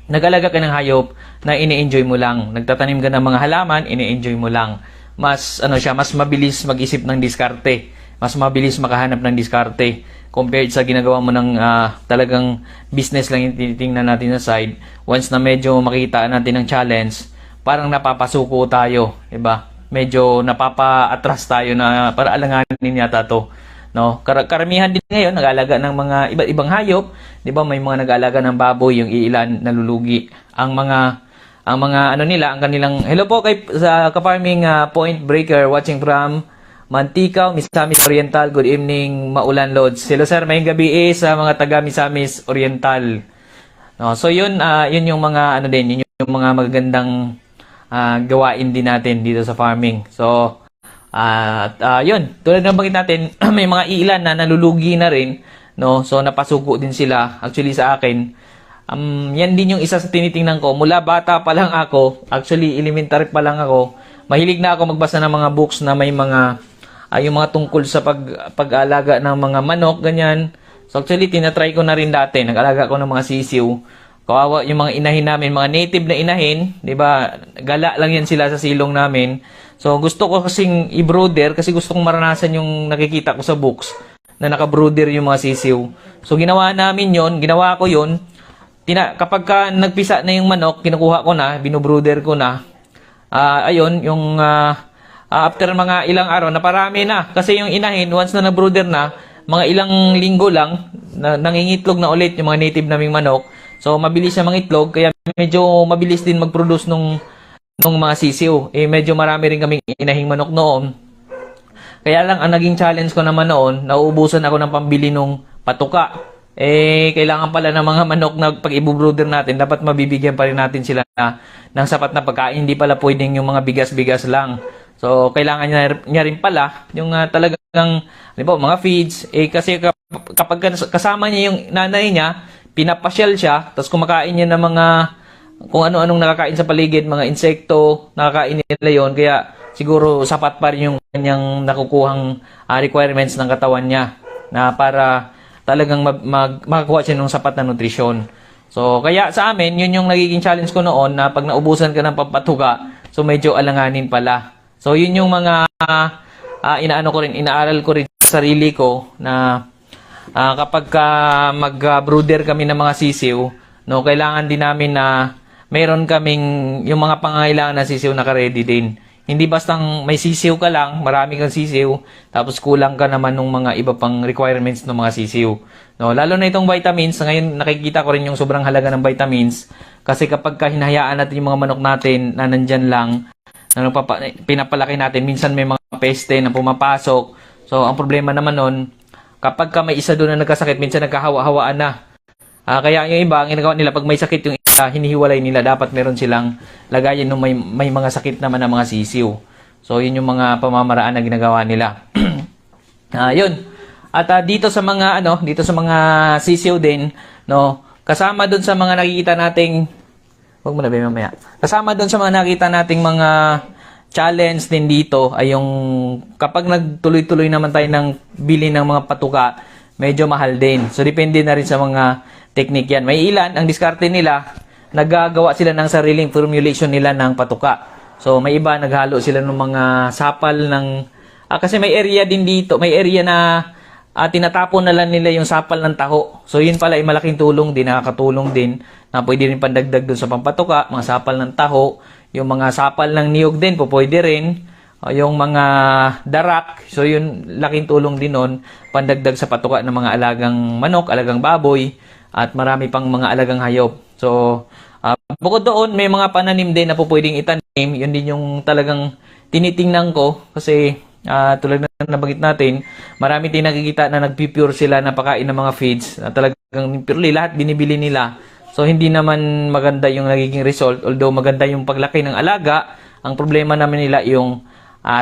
nag-alaga ka ng hayop na ini-enjoy mo lang. Nagtatanim ka ng mga halaman, ini-enjoy mo lang. Mas mas mabilis mag-isip ng diskarte. Mas mabilis makahanap ng diskarte compared sa ginagawa mo ng talagang business lang yung tinitingnan natin sa side. Once na medyo makita natin ng challenge, parang napapasuko tayo, 'di ba? Medyo napapa-atras tayo na para alanganin yata 'to. No, karamihan din ngayon nag-aalaga ng mga iba't ibang hayop, 'di ba? May mga nag-aalaga ng baboy, yung ilan nalulugi. Ang mga ano nila, ang kanilang hello po kay sa ka-farming Point Breaker watching from Mantika, Misamis Oriental. Good evening, Maulan Lods. Hello sir, mayong gabi sa mga taga Misamis Oriental. No, so yun yung mga din, yun yung mga magagandang gawain din natin dito sa farming. So yun, tulad ng banggit natin, may mga ilan na nalulugi na rin, no? So napasuko din sila. Actually sa akin, yan din yung isa sa tinitingnan ko. Mula bata pa lang ako, actually elementary pa lang ako, mahilig na ako magbasa ng mga books na may mga yung mga tungkol sa pag-alaga ng mga manok, ganyan. So actually tinatry ko na rin dati, nag-alaga ko ng mga sisiw. Kawawa yung mga inahin namin, mga native na inahin, 'di ba? Gala lang yan sila sa silong namin. So gusto ko kasing i-brooder kasi gusto kong maranasan yung nakikita ko sa books na naka-brooder yung mga sisiw. So ginawa namin 'yon, ginawa ko 'yon. Kapag nagpisa na yung manok, kinukuha ko na, binu-brooder ko na. Ayun, yung after mga ilang araw, naparami na. Kasi yung inahin, once na na-brooder na, mga ilang linggo lang, nangingitlog na ulit yung mga native naming manok. So, mabilis siya mangitlog, kaya medyo mabilis din mag-produce nung mga sisiw. Medyo marami rin kaming inahing manok noon. Kaya lang, ang naging challenge ko naman noon, nauubusan ako ng pambili nung patuka. Kailangan pala ng mga manok na pag i-brooder natin, dapat mabibigyan pa rin natin sila ng sapat na pagkain. Hindi pala pwedeng yung mga bigas-bigas lang. So, kailangan niya rin pala yung talagang, mga feeds. Kasi kapag kasama niya yung nanay niya, pinapasyal siya, tapos kumakain niya ng mga kung ano-anong nakakain sa paligid, mga insekto, nakakain nila yon. Kaya siguro sapat pa rin yung kanyang nakukuhang requirements ng katawan niya na para talagang makakuha siya ng sapat na nutrisyon. So, kaya sa amin, yun yung nagiging challenge ko noon na pag naubusan ka ng pampatuka, so medyo alanganin pala. So, yun yung mga inaaral ko rin sa sarili ko na kapag mag-brooder kami ng mga sisiw, no, kailangan din namin na mayroon kaming yung mga pangangailangan na sisiw naka-ready din. Hindi bastang may sisiw ka lang, marami kang sisiw, tapos kulang ka naman ng mga iba pang requirements ng mga sisiw. No, lalo na itong vitamins, ngayon nakikita ko rin yung sobrang halaga ng vitamins kasi kapag hinahayaan natin yung mga manok natin na nandyan lang, na pinapalaki natin, minsan may mga peste na pumapasok. So, ang problema naman nun, kapag may isa doon na nagkasakit, minsan nagkahawa-hawaan na. Kaya yung iba, ang ginagawa nila, pag may sakit yung isa, hinihiwalay nila. Dapat meron silang lagayan nung may mga sakit naman ng mga sisiw. So, yun yung mga pamamaraan na ginagawa nila. Yun. At dito sa mga sisiw din, no, kasama doon sa mga nakikita nating, wag mo na ba mamaya. Kasama doon sa mga nakita nating mga challenge din dito ay yung kapag nagtuloy-tuloy naman tayo ng bili ng mga patuka, medyo mahal din. So, depende na rin sa mga technique yan. May ilan, ang diskarte nila, naggagawa sila ng sariling formulation nila ng patuka. So, may iba, naghalo sila ng mga sapal ng, kasi may area din dito, may area na tinatapon na lang nila yung sapal ng taho. So, yun pala ay malaking tulong din, nakakatulong din, na pwede rin pandagdag doon sa pampatuka, mga sapal ng taho, yung mga sapal ng niyog din, pwede rin, yung mga darak, so yun, laking tulong din nun, pandagdag sa patuka ng mga alagang manok, alagang baboy, at marami pang mga alagang hayop. So, bukod doon, may mga pananim din na pwedeng itanim, yun din yung talagang tinitingnan ko, kasi tulad na nabanggit natin, marami din nakikita na nagpipure sila na pakain ng mga feeds na talagang purely lahat binibili nila. So hindi naman maganda yung nagiging result, although maganda yung paglaki ng alaga. Ang problema naman nila yung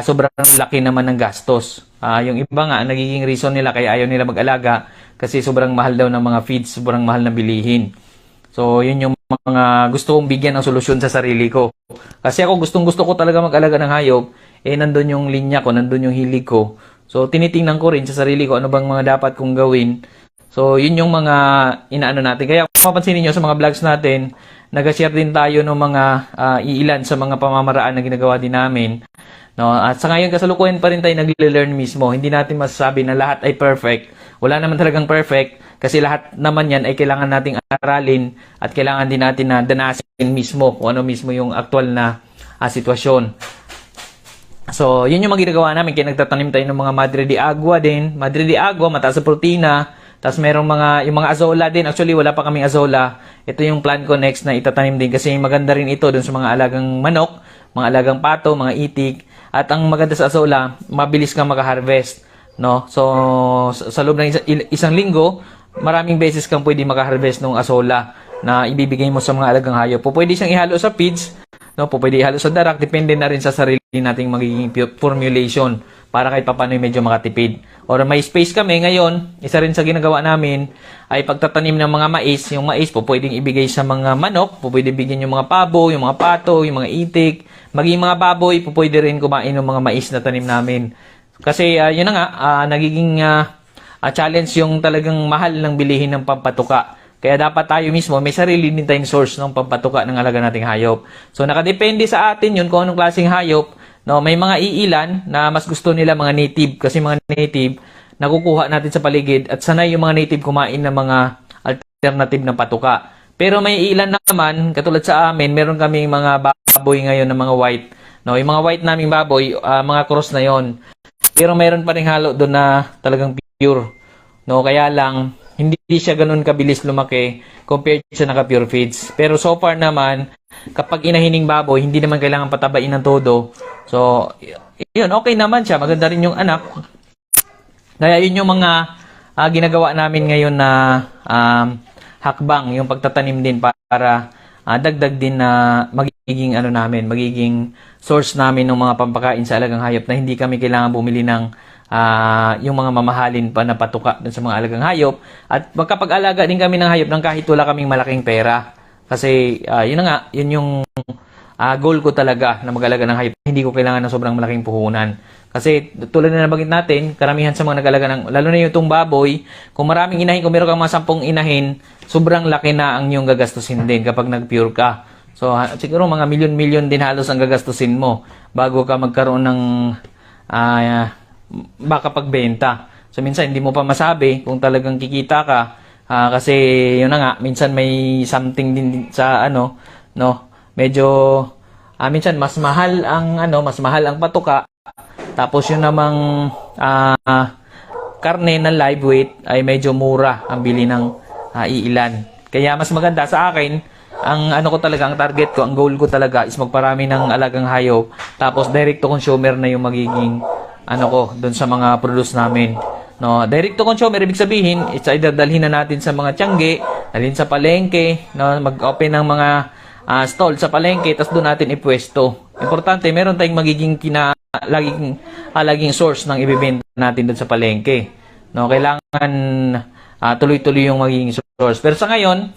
sobrang laki naman ng gastos. Yung iba nga, nagiging reason nila kaya ayaw nila mag-alaga kasi sobrang mahal daw ng mga feeds, sobrang mahal na bilihin. So yun yung mga gusto kong bigyan ng solusyon sa sarili ko. Kasi ako gusto ko talaga mag-alaga ng hayop, nandun yung linya ko, nandun yung hilig ko. So tinitingnan ko rin sa sarili ko ano bang mga dapat kong gawin. So yun yung mga inaano natin. Kaya kung mapansin niyo sa mga vlogs natin, nag-share din tayo ng mga iilan sa mga pamamaraan na ginagawa din namin. No, at sa ngayon kasalukuyan pa rin tayo nagle-learn mismo. Hindi natin masasabi na lahat ay perfect. Wala naman talagang perfect kasi lahat naman yan ay kailangan nating aralin at kailangan din natin na danasin mismo kung ano mismo yung aktual na sitwasyon. So, yun yung mga ginagawa namin. Kaya nagtatanim tayo ng mga Madre de Agua din. Madre de Agua, mataas sa protina. Tapos merong yung mga azola din. Actually, wala pa kaming azola. Ito yung plan ko next na itatanim din kasi maganda rin ito dun sa mga alagang manok, mga alagang pato, mga itik. At ang maganda sa azola, mabilis kang maka-harvest, no? So sa loob ng isang linggo, maraming beses kang pwede maka-harvest ng azola na ibibigay mo sa mga alagang hayop. Pwede siyang ihalo sa feeds, no? Pwede ihalo sa darak, depende na rin sa sarili nating magiging formulation para kahit papaano medyo makatipid. Or may space kami ngayon, isa rin sa ginagawa namin ay pagtatanim ng mga mais. Yung mais pwedeng ibigay sa mga manok, pwede bigyan yung mga pabo, yung mga pato, yung mga itik, maging mga baboy, pwede rin kumain ng mga mais na tanim namin. Kasi yun na nga, nagiging challenge yung talagang mahal ng bilihin ng pampatuka. Kaya dapat tayo mismo may sarili din tayong source ng pampatuka ng alaga nating hayop. So nakadepende sa atin yun kung anong klaseng hayop. No, may mga iilan na mas gusto nila mga native kasi mga native nakukuha natin sa paligid at sanay yung mga native kumain ng mga alternative na patuka. Pero may ilan naman, katulad sa amin, meron kaming mga baboy ngayon na mga white. No, yung mga white naming baboy, mga cross na yon. Pero meron pa ring halo doon na talagang pure. No, kaya lang hindi siya ganoon kabilis lumaki compared sa naka-pure feeds. Pero so far naman, kapag inahining baboy, hindi naman kailangan patabain ng todo. So, yun, okay naman siya. Maganda rin yung anak. Kaya yun yung mga ginagawa namin ngayon na hakbang, yung pagtatanim din para dagdag din na magiging magiging source namin ng mga pampakain sa alagang hayop na hindi kami kailangan bumili ng yung mga mamahalin pa na patuka dun sa mga alagang hayop. At magkapag-alaga din kami ng hayop ng kahit wala kaming malaking pera. Kasi yun na nga, yun yung goal ko talaga na mag-alaga ng hayop. Hindi ko kailangan ng sobrang malaking puhunan. Kasi tulad na nabanggit natin, karamihan sa mga nag-alaga ng, lalo na yung itong baboy, kung maraming inahin, kung meron kang mga 10 inahin, sobrang laki na ang iyong gagastusin din kapag nag-pure ka. So siguro mga milyon-milyon din halos ang gagastusin mo bago ka magkaroon ng baka pagbenta. So minsan hindi mo pa masabi kung talagang kikita ka. Kasi yun na nga, minsan may something din sa medyo minsan mas mahal ang patuka. Tapos yun namang karne na live weight ay medyo mura ang bili ng iilan. Kaya mas maganda sa akin, ang target ko, ang goal ko talaga is magparami ng alagang hayop. Tapos direct to consumer na yung magiging doon sa mga produce namin. No, direct to consumer, ibig sabihin, it's either dalhin na natin sa mga tiangge, dalhin sa palengke, no, mag-open ng mga stall sa palengke, tapos doon natin ipwesto. Importante, meron tayong magiging laging source ng ibebenta natin doon sa palengke. No, kailangan tuloy-tuloy yung magiging source. Pero sa ngayon,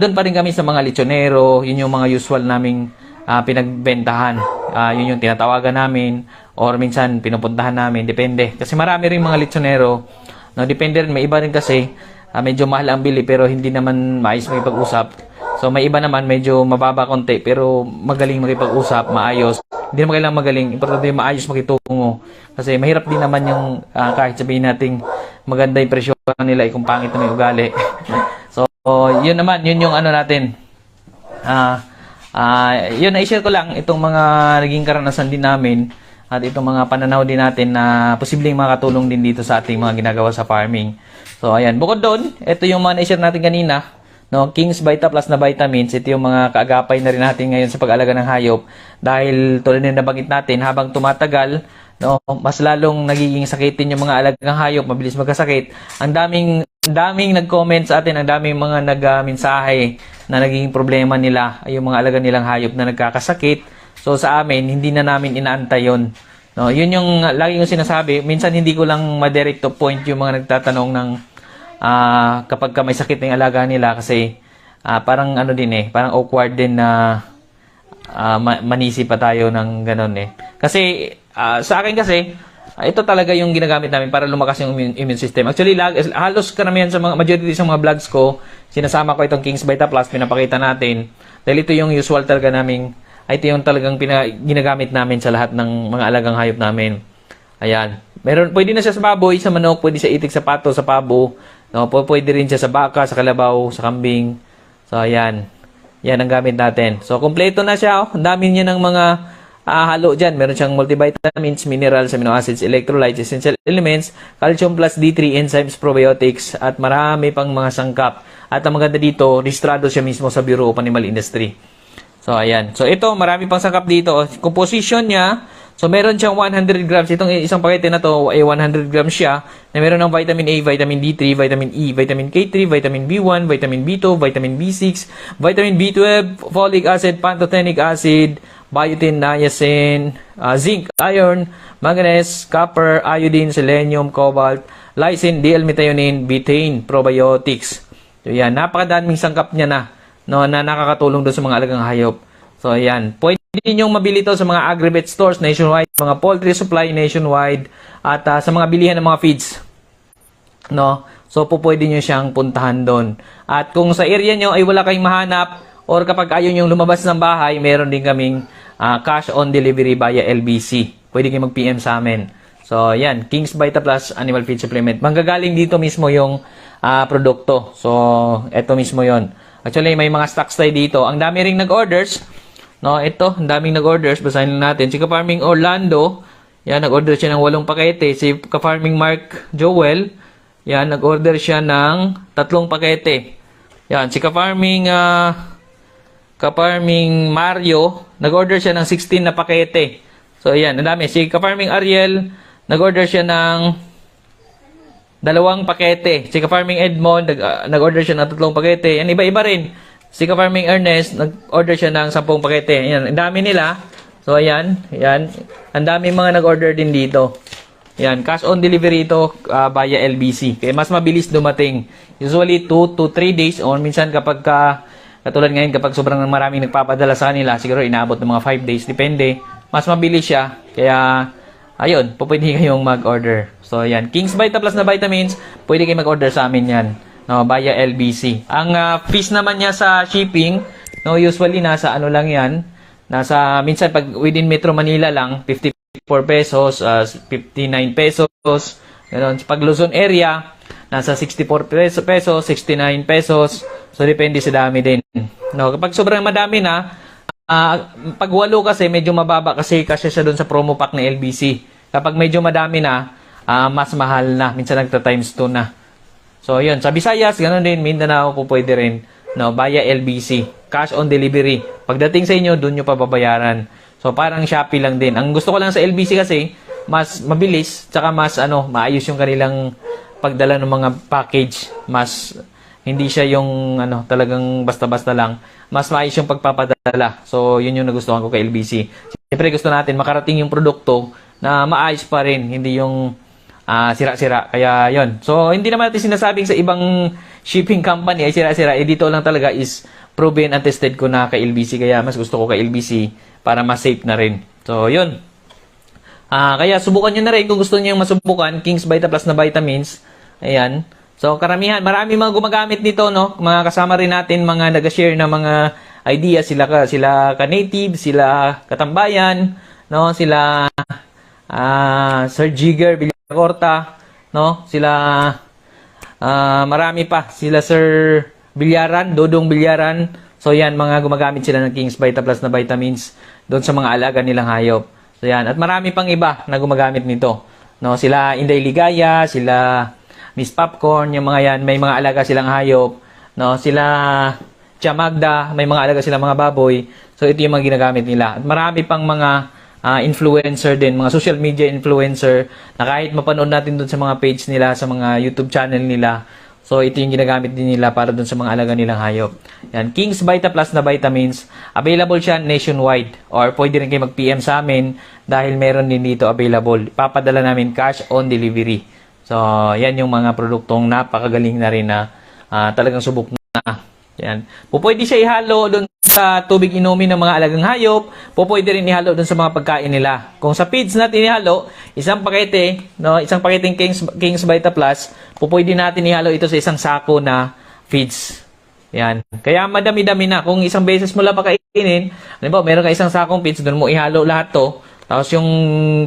doon pa rin kami sa mga lechonero, yun yung mga usual naming pinagbentahan. Yun yung tinatawagan namin or minsan pinupuntahan namin, depende. Kasi marami rin mga lechonero, no, depende rin, may iba rin kasi medyo mahal ang bili pero hindi naman maayos makipag-usap. So may iba naman medyo mababa konti pero magaling makipag-usap, maayos. Hindi naman kailangan magaling, importante yung maayos makitungo. Kasi mahirap din naman yung kahit sabihin nating maganda yung presyo nila kung pangit na may ugali. So yun naman, yun yung natin. Yun, na-share ko lang itong mga naging karanasan din namin at itong mga pananaw din natin na posibleng makatulong din dito sa ating mga ginagawa sa farming. So ayan, bukod doon, ito yung mga na-share natin kanina, no, King's Vita Plus na vitamins. Ito yung mga kaagapay na rin natin ngayon sa pag-alaga ng hayop dahil tulad na nabanggit natin, habang tumatagal, no, mas lalong nagiging sakitin yung mga alagang hayop, mabilis magkasakit. Ang daming nag-comment sa atin, ang daming mga nag-mensahe na naging problema nila ay yung mga alaga nilang hayop na nagkakasakit. So sa amin, hindi na namin inaantay yun. No, yun yung lagi kong sinasabi. Minsan hindi ko lang ma-direct to point yung mga nagtatanong ng kapag ka may sakit ng alaga nila kasi parang ano din parang awkward din na manisi pa tayo ng ganun Kasi sa akin kasi ito talaga yung ginagamit namin para lumakas yung immune system. Actually, halos karamihan sa mga majority sa mga vlogs ko, sinasama ko itong King's Vita Plus, pinapakita natin. Dahil ito yung usual talaga naming ito yung talagang ginagamit namin sa lahat ng mga alagang hayop namin. Ayan. Pwede na siya sa baboy, sa manok, pwede sa itik, sa pato, sa pabo. No, pwede rin siya sa baka, sa kalabaw, sa kambing. So, ayan. Yan ang gamit natin. So, kompleto na siya. Ang dami niya ng mga halo dyan. Meron siyang multivitamins, minerals, amino acids, electrolytes, essential elements, calcium plus D3, enzymes, probiotics, at marami pang mga sangkap. At ang maganda dito, registrado siya mismo sa Bureau of Animal Industry. So, ayan. So, ito, marami pang sangkap dito. Composition niya, so, meron siyang 100 grams. Itong isang pakete na to ay 100 grams siya na meron ng vitamin A, vitamin D3, vitamin E, vitamin K3, vitamin B1, vitamin B2, vitamin B6, vitamin B12, folic acid, pantothenic acid, biotin, niacin, zinc, iron, manganese, copper, iodine, selenium, cobalt, lysine, D-L-methionine, betaine, probiotics. So, yan. Napakadaming sangkap niya na nakakatulong doon sa mga alagang hayop. So, ayan. Pwede ninyong mabili ito sa mga agri-vet stores nationwide, mga poultry supply nationwide, at sa mga bilihan ng mga feeds. No? So, pwede nyo siyang puntahan doon. At kung sa area nyo ay wala kayong mahanap, or kapag ayaw nyo lumabas ng bahay, meron din kaming cash on delivery via LBC. Pwede kayong mag-PM sa amin. So, ayan. King's Vita Plus Animal Feed Supplement. Manggagaling dito mismo yung produkto. So, eto mismo yon. Actually, may mga stocks tayo dito. Ang dami ring nag-orders. No, ito, ang daming nag-orders. Basahin natin. Si Ka-Farming Orlando, yan, nag-order siya ng 8 pakete. Si Ka-Farming Mark Joel, yan, nag-order siya ng 3 pakete. Yan, si Ka-Farming Mario, nag-order siya ng 16 na pakete. So, yan, ang dami. Si Ka-Farming Ariel, nag-order siya ng 2 pakete. Si Ka-Farming Edmond, nag-order siya ng 3 pakete. Yan, iba-iba rin. Si Ka-Farming Ernest, nag-order siya ng 10 pakete. Yan, ang dami nila. So, ayan. Yan. Ang dami mga nag-order din dito. Yan, cash on delivery ito via LBC. Kaya mas mabilis dumating. Usually 2 to 3 days or minsan kapag katulad ngayon kapag sobrang maraming nagpapadala sa kanila, siguro inaabot ng mga 5 days. Depende. Mas mabilis siya. Kaya ayun, pwede kayong mag-order. So, yan. King's Vita Plus na vitamins, pwede kayong mag-order sa amin yan. No, via LBC. Ang fees naman niya sa shipping, no, usually nasa ano lang yan. Minsan pag within Metro Manila lang, 54 pesos, 59 pesos. Ganun. Pag Luzon area, nasa 64 pesos, 69 pesos. So, depende sa dami din. No, kapag sobrang madami na, pag 8 kasi medyo mababa kasi siya doon sa promo pack ng LBC. Kapag medyo madami na, mas mahal na. Minsan nagta times 2 na. So, yun. Sa Visayas, ganoon din. Mindanao po pwede rin. No, via LBC. Cash on delivery. Pagdating sa inyo, doon nyo pababayaran. So, parang Shopee lang din. Ang gusto ko lang sa LBC kasi, mas mabilis, tsaka mas maayos yung kanilang pagdala ng mga package. Mas hindi siya yung talagang basta-basta lang. Mas maayos yung pagpapadala. So, yun yung nagustuhan ko kay LBC. Siyempre, gusto natin makarating yung produkto na maayos pa rin. Hindi yung sira-sira. Kaya, yun. So, hindi naman natin sinasabing sa ibang shipping company ay sira-sira. Dito lang talaga is proven and tested ko na kay LBC. Kaya, mas gusto ko kay LBC para mas safe na rin. So, yun. Kaya, subukan nyo na rin kung gusto nyo yung masubukan. King's Vita Plus na vitamins. Ayan. So, karamihan, marami mga gumagamit nito, no? Mga kasama rin natin, mga nag-share na mga ideas. Sila ka-native, sila katambayan, no? Sila Sir Jigger Villacorta, no? Sila marami pa. Sila Sir Bilyaran, Dodong Bilyaran. So, yan, mga gumagamit sila ng King's Vita Plus na vitamins doon sa mga alaga nilang hayop. So, yan. At marami pang iba na gumagamit nito. No? Sila Inday Ligaya, sila Miss Popcorn, yung mga yan, may mga alaga silang hayop, no? Sila Tia Magda, may mga alaga silang mga baboy. So, ito yung mga ginagamit nila. At marami pang mga influencer din, mga social media influencer, na kahit mapanood natin doon sa mga page nila, sa mga YouTube channel nila. So, ito yung ginagamit din nila para doon sa mga alaga nilang hayop. Yan, King's Vita Plus na vitamins. Available siya nationwide. Or pwede rin kayo mag-PM sa amin dahil meron din dito available. Papadala namin cash on delivery. So, yan yung mga produktong napakagaling na rin na talagang subok na. Yan. Pwede siya ihalo doon sa tubig inumin ng mga alagang hayop. Pwede rin ihalo doon sa mga pagkain nila. Kung sa feeds natin ihalo, isang pakete, no, isang paketeng King's Vita Plus, pwede natin ihalo ito sa isang sako na feeds. Yan. Kaya madami-dami na. Kung isang beses mo lang pakainin, halimbawa, meron ka isang sakong feeds, doon mo ihalo lahat to. Tapos yung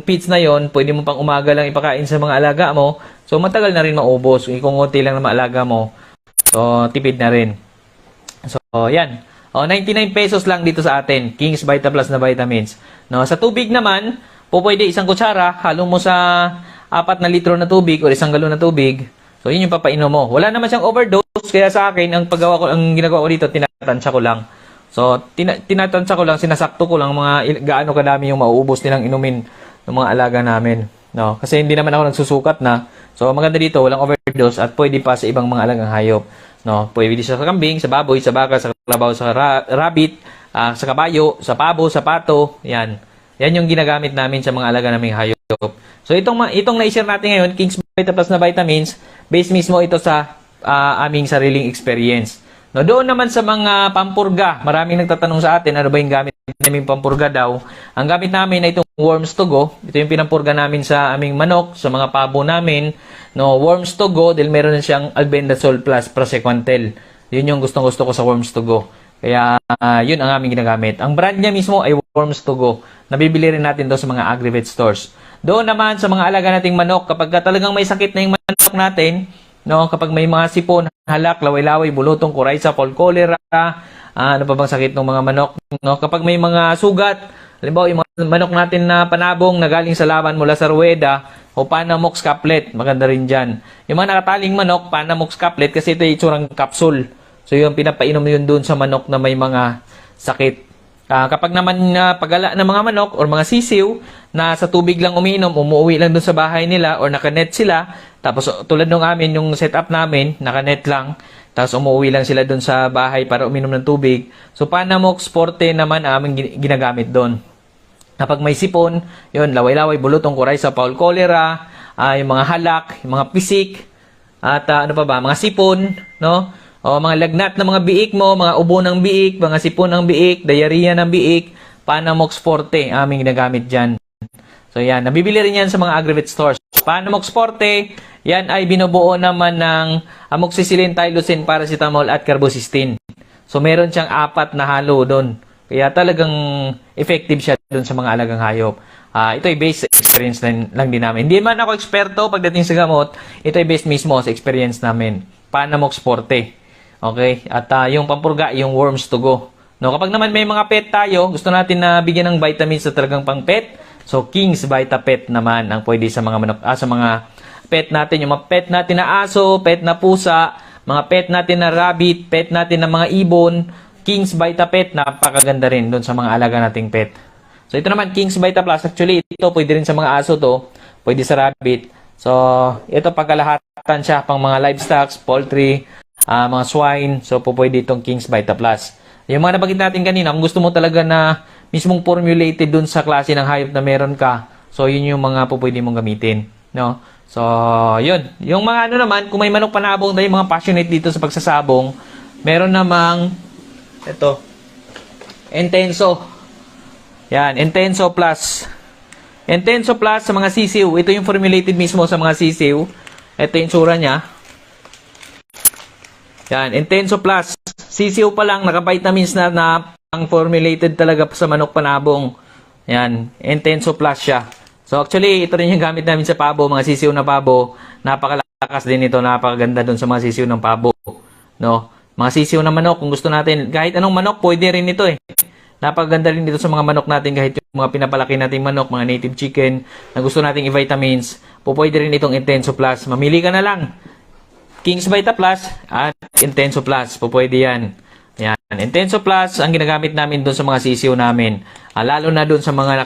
feeds na yon, pwede mo pang umaga lang ipakain sa mga alaga mo. So matagal na rin maubos. Kung konti lang na maalaga mo, so tipid na rin. So, yan. 99 pesos lang dito sa atin. King's Vita Plus na vitamins. No, sa tubig naman, pwede isang kutsara, halo mo sa 4 na litro na tubig o isang galon na tubig. So, yun yung papainom mo. Wala naman siyang overdose, kaya sa akin, ang ginagawa ko dito, tinatansya ko lang. So, tinatansya ko lang, sinasakto ko lang gaano kadami yung mauubos nilang inumin ng mga alaga namin. No, kasi hindi naman ako nagsusukat na. So, maganda dito, walang overdose at pwede pa sa ibang mga alagang hayop. No, pwede siya sa kambing, sa baboy, sa baka, sa kalabaw, sa rabbit, sa kabayo, sa pabo, sa pato. Yan. Yan yung ginagamit namin sa mga alaga naming hayop. So itong na-share natin ngayon, King's Vita Plus na vitamins, based mismo ito sa aming sariling experience. No, doon naman sa mga pampurga, maraming nagtatanong sa atin, ano ba yung gamit namin pampurga daw? Ang gamit namin ay itong Worms to Go. Ito yung pinampurga namin sa aming manok, sa mga pabo namin. No, Worms to Go, dahil meron na siyang Albendazole Plus Prasequantel. Yun yung gustong-gusto ko sa Worms to Go. Kaya yun ang aming ginagamit. Ang brand niya mismo ay Worms to Go. Nabibili rin natin doon sa mga agri-vet stores. Doon naman sa mga alaga nating manok, kapag talagang may sakit na yung manok natin, no, kapag may mga sipon, halak, laway-laway, bulutong, coryza, fall cholera, ano pa bang sakit ng mga manok, no? Kapag may mga sugat, halimbawa yung mga manok natin na panabong na galing sa laban mula sa ruweda o Panamox caplet, maganda rin dyan. Yung mga nakataling manok, Panamox caplet, kasi ito yung itsurang capsule. So yung pinapainom yun dun sa manok na may mga sakit. Kapag naman pagala ng mga manok or mga sisiw na sa tubig lang umiinom, umuwi lang dun sa bahay nila or nakanet sila, tapos tulad nung amin, yung setup namin, nakanet lang, tapos umuwi lang sila dun sa bahay para uminom ng tubig. So Panamox Forte naman aming ginagamit dun. Kapag may sipon, yun, laway-laway, bulutong, coryza, fall cholera, yung mga halak, yung mga pisik, at ano pa ba, mga sipon, no? O mga lagnat ng mga biik mo, mga ubo ng biik, mga sipon ng biik, diarrhea ng biik, Panamox Forte, aming ginagamit dyan. So yan, nabibili rin yan sa mga agri-vet stores. Panamox Forte, yan ay binubuo naman ng amoxicillin, tylosin, paracetamol at carbocisteine. So meron siyang 4 na halo doon. Kaya talagang effective siya doon sa mga alagang hayop. Ito ay based experience lang din namin. Hindi man ako eksperto pagdating sa gamot, ito ay based mismo sa experience namin. Panamox Forte. Okay? At yung pampurga, yung Worms to Go. No, kapag naman may mga pet tayo, gusto natin na bigyan ng vitamins na talagang pang pet. So King's Vita Pet naman ang pwede sa mga manok, sa mga pet natin, yung mga pet natin na aso, pet na pusa, mga pet natin na rabbit, pet natin na mga ibon. King's Vita Pet, napakaganda rin doon sa mga alaga nating pet. So ito naman, King's Vita Plus. Actually, ito pwede rin sa mga aso to, pwede sa rabbit. So ito pagkalahatan siya pang mga livestock, poultry, mga swine. So pwede itong King's Vita Plus. Yung mga nabanggit natin kanina, kung gusto mo talaga na mismong formulated dun sa klase ng hayop na meron ka, so yun yung mga pwede mong gamitin, no? So yun, yung mga ano naman, kung may manok panabong na yung mga passionate dito sa pagsasabong, meron namang ito, Intenso. Yan, Intenso Plus. Intenso Plus sa mga sisiw. Ito yung formulated mismo sa mga sisiw. Ito yung tsura niya. Yan, Intenso Plus. Sisiw pa lang, naka-vitamins na pang formulated talaga sa manok panabong. Yan, Intenso Plus siya. So actually, ito rin yung gamit namin sa pabo, mga sisiw na pabo. Napakalakas din ito, napakaganda dun sa mga sisiw ng pabo. No? Mga sisiw na manok, kung gusto natin, kahit anong manok, pwede rin ito eh. Napakaganda rin dito sa mga manok natin, kahit yung mga pinapalaki nating manok, mga native chicken, na gusto nating i-vitamins, pwede rin itong Intenso Plus. Mamili ka na lang. King's Vita Plus at Intenso Plus. Pwede yan. Yan. Intenso Plus ang ginagamit namin doon sa mga sisiw namin. Lalo na doon sa mga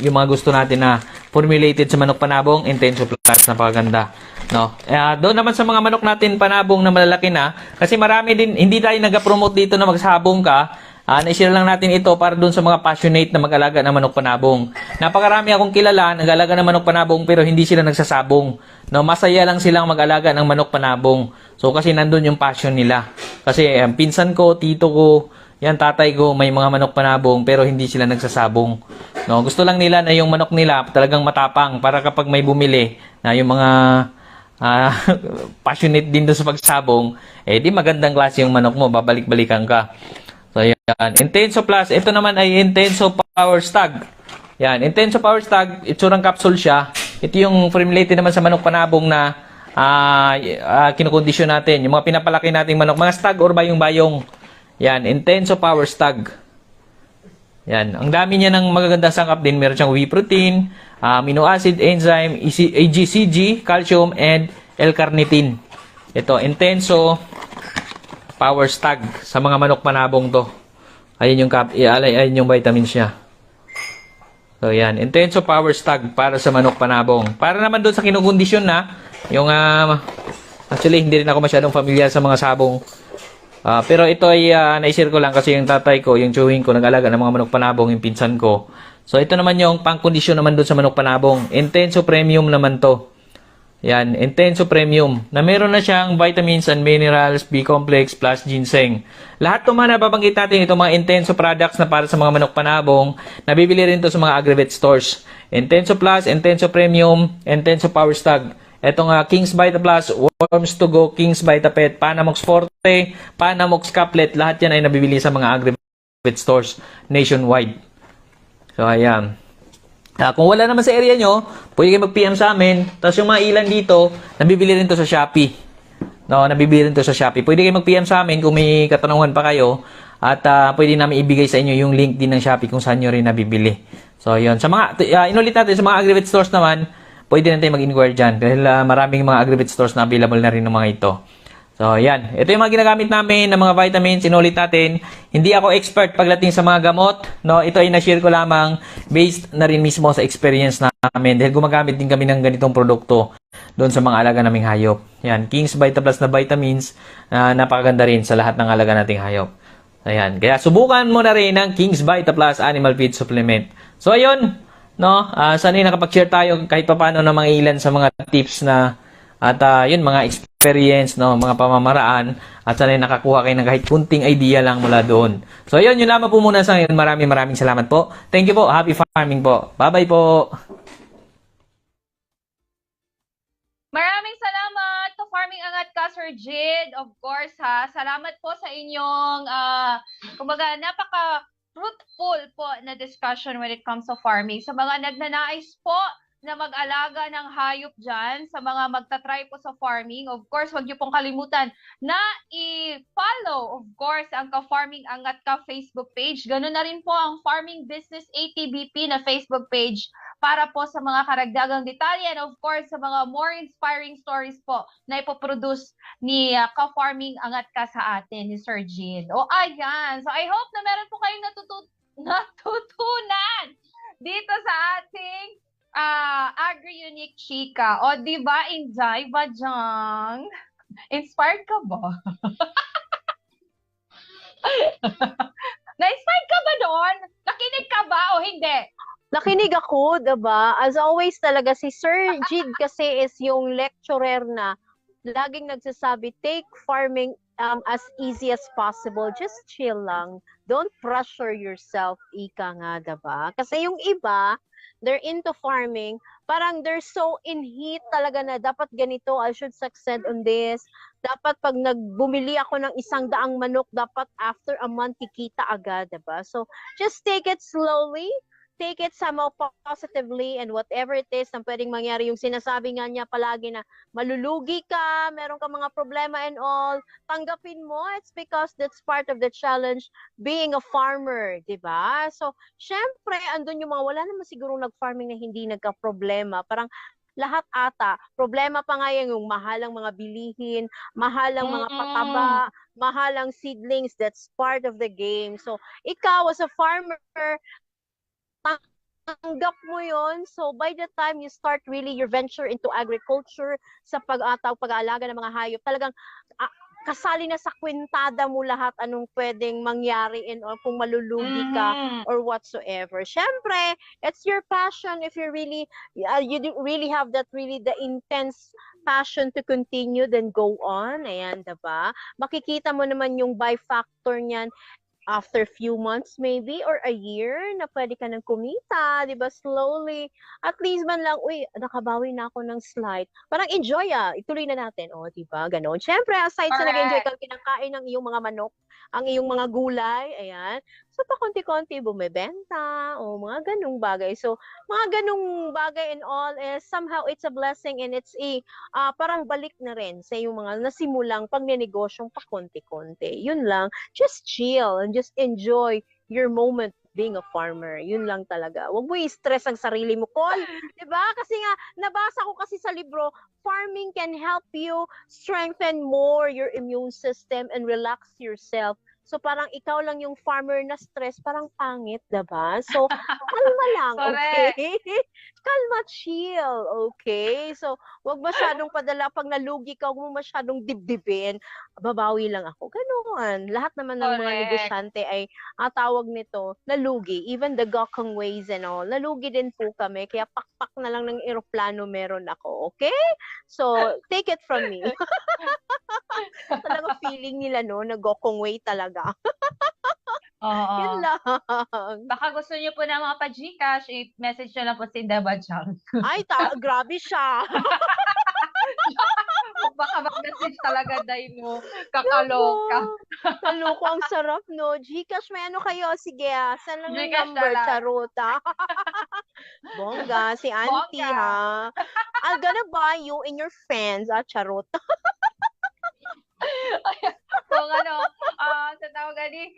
yung mga gusto natin na formulated sa manok panabong, Intenso Plus, napakaganda. No? Doon naman sa mga manok natin panabong na malalaki na, kasi marami din, hindi tayo nag-promote dito na magsabong ka. Na-share lang natin ito para doon sa mga passionate na mag-alaga ng manok panabong. Napakarami akong kilala, nag-alaga ng manok panabong pero hindi sila nagsasabong. No, masaya lang silang mag-alaga ng manok panabong. So kasi nandun yung passion nila. Kasi pinsan ko, tito ko, yan tatay ko, may mga manok panabong pero hindi sila nagsasabong. No, gusto lang nila na yung manok nila talagang matapang para kapag may bumili na yung mga passionate din doon sa pagsabong, di magandang klase yung manok mo, babalik-balikan ka. So, yan. Intenso Plus. Ito naman ay Intenso Power Stag. Yan. Intenso Power Stag. Itsurang capsule siya. Ito yung formulated naman sa manok panabong na kinukondisyon natin. Yung mga pinapalaki nating manok. Mga stag or bayong-bayong. Yan. Intenso Power Stag. Yan. Ang dami niya ng magagandang sangkap din. Meron siyang whey protein, amino acid, enzyme, AGCG, calcium, and L-carnitine. Ito. Intenso Power Stag sa mga manok panabong to. Ayun yung vitamins niya. So yan, Intenso Power Stag para sa manok panabong. Para naman doon sa kinukondisyon na yung actually hindi rin ako masyadong familiar sa mga sabong. Pero ito ay na-share ko lang kasi yung tatay ko, yung chewing ko nag-alaga ng mga manok panabong, yung pinsan ko. So ito naman yung pang-kondisyon naman doon sa manok panabong. Intenso Premium naman to. Yan, Intenso Premium, na meron na siyang vitamins and minerals, B-complex, plus ginseng. Lahat ito mga nababanggit natin, itong mga Intenso products na para sa mga manok panabong, nabibili rin ito sa mga aggregate stores. Intenso Plus, Intenso Premium, Intenso Power Stag. Itong King's Vita Plus, Worms to Go, King's Vita Pet, Panamox Forte, Panamox Caplet, lahat yan ay nabibili sa mga aggregate stores nationwide. So, ayan. Kung wala naman sa area nyo, pwede kayo mag-PM sa amin. Tapos yung mga ilan dito, nabibili rin to sa Shopee. No, nabibili rin to sa Shopee. Pwede kayo mag-PM sa amin kung may katanungan pa kayo. At pwede namin ibigay sa inyo yung link din ng Shopee kung saan nyo rin nabibili. So, yun. Sa mga, inulit natin, sa mga aggregate stores naman, pwede natin mag-inquire dyan. Dahil maraming mga aggregate stores na available na rin ng mga ito. So, yan. Ito yung mga ginagamit namin ng mga vitamins. Inulit natin. Hindi ako expert pagdating sa mga gamot. No, ito ay na-share ko lamang based na rin mismo sa experience namin. Dahil gumagamit din kami ng ganitong produkto doon sa mga alaga naming hayop. Yan. King's Vita Plus na vitamins. Napakaganda rin sa lahat ng alaga nating hayop. Ayan. Kaya subukan mo na rin ng King's Vita Plus Animal Feed Supplement. So, ayun. No, sana nakapag-share tayo kahit papaano ng mga ilan sa mga tips na at yun, mga experience, no, mga pamamaraan, at sana nakakuha kayo ng kahit kunting idea lang mula doon. So, yun lamang po muna sa ngayon. Maraming salamat po. Thank you po. Happy farming po. Bye-bye po. Maraming salamat to Farming Angat ka, Sir Jid. Of course, ha. Salamat po sa inyong, kumbaga, napaka-fruitful po na discussion when it comes to farming. Sa mga nagnanais po na mag-alaga ng hayop dyan, sa mga magta-try po sa farming, of course, huwag niyo pong kalimutan na i-follow, of course, ang Ka-Farming Angat Ka Facebook page. Ganun na rin po ang Farming Business ATBP na Facebook page para po sa mga karagdagang detalye and of course, sa mga more inspiring stories po na ipoproduce ni Ka-Farming Angat Ka sa atin, ni Sir Jid. O, ayan. So, I hope na meron po kayong natutunan dito sa ating Agri-Unique Chika. O, di ba, Inday Bajang? Inspired ka ba? Na-inspired ka ba doon? Nakinig ka ba o hindi? Nakinig ako, diba? As always talaga, si Sir Jid kasi is yung lecturer na laging nagsasabi, take farming as easy as possible. Just chill lang. Don't pressure yourself, ika nga, diba? Kasi yung iba, they're into farming, parang they're so in heat talaga na dapat ganito, I should succeed on this. Dapat pag bumili ako ng 100 manok, dapat after a month kikita agad, diba? So, just take it slowly. Take it somehow positively and whatever it is na pwedeng mangyari, yung sinasabi nga niya palagi na malulugi ka, meron ka mga problema and all, tanggapin mo, it's because that's part of the challenge being a farmer, di ba? So, syempre, andun yung mga wala naman sigurong nag-farming na hindi nagka-problema. Parang lahat ata. Problema pa nga yan, yung mahalang mga bilihin, mahalang mga pataba, mahalang seedlings, that's part of the game. So, ikaw as a farmer, tanggap mo yon. So by the time you start really your venture into agriculture, sa pag-aalaga ng mga hayop, talagang kasali na sa kwintada mo lahat anong pwedeng mangyari or kung malulugi ka or whatsoever. Syempre, it's your passion. If you really really have that really the intense passion to continue, then go on. Ayan, diba? Makikita mo naman yung by factor niyan after few months maybe or a year na pwede ka nang kumita, di ba? Slowly. At least man lang, uy, nakabawi na ako ng slight. Parang enjoy ituloy na natin. O, di ba? Ganon. Siyempre, aside sa nag-enjoy kang kinakain ng iyong mga manok, ang iyong mga gulay, ayan. So, pa konti-konti bumebenta o mga ganung bagay. So, mga ganung bagay and all is somehow it's a blessing and it's parang balik na rin sa yung mga nasimulang pagnenegosyon pa konti-konti. Yun lang. Just chill and just enjoy your moment being a farmer. Yun lang talaga. Huwag mo i-stress ang sarili mo, Col. Diba? Kasi nga, nabasa ko kasi sa libro, farming can help you strengthen more your immune system and relax yourself. So parang ikaw lang yung farmer na stress, parang pangit, diba? So, kalma lang, okay? Kalma, chill, okay? So, wag masyadong padala, pag nalugi ka, huwag mo masyadong dibdibin, babawi lang ako. Ganoon. Lahat naman ng mga negosyante ay tawag nito, nalugi. Even the Gokong ways and all, nalugi din po kami. Kaya pakpak na lang ng eroplano meron ako, okay? So, take it from me. Talaga feeling nila, no, na Gokong way talaga. Oo. Yun lang. Baka gusto niyo po ng mga pa-Gcash, i-message nyo lang po si Deba Jang. Ay, grabe siya. Baka mag-message talaga, Day, no? Kakaloka. Kaloko, ang sarap, no? Gcash, may ano kayo? Sige, saan lang yung Gcash number, na lang. charota? Bongga, si auntie, ha? I'm gonna buy you in your friends, charota. Kung ano, sa tawag ni,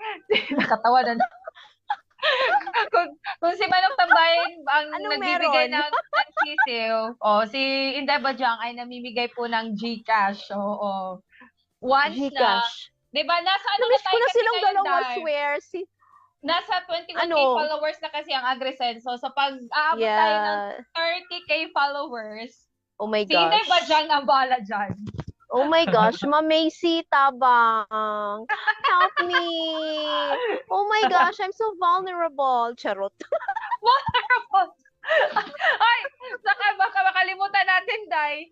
nakatawa na. kung si Manong Tambayan ang nagbibigay ng sisiw, si Indeba Jang ay namimigay po ng Gcash. Oo. Once Gcash. na, di ba, nasa ano na Namiss tayo ko na kasi silang ngayon, dalawa, Day? swear. Nasa 21K Ano? followers na kasi ang AgriSenso. So pag aabot tayo ng 30K followers, Oh my si Indeba gosh. Jang ang bahala dyan. Oh my gosh, Ma Macy Tabang. Help me. Oh my gosh, I'm so vulnerable. Charot. Ay, saka baka makalimutan natin, Day.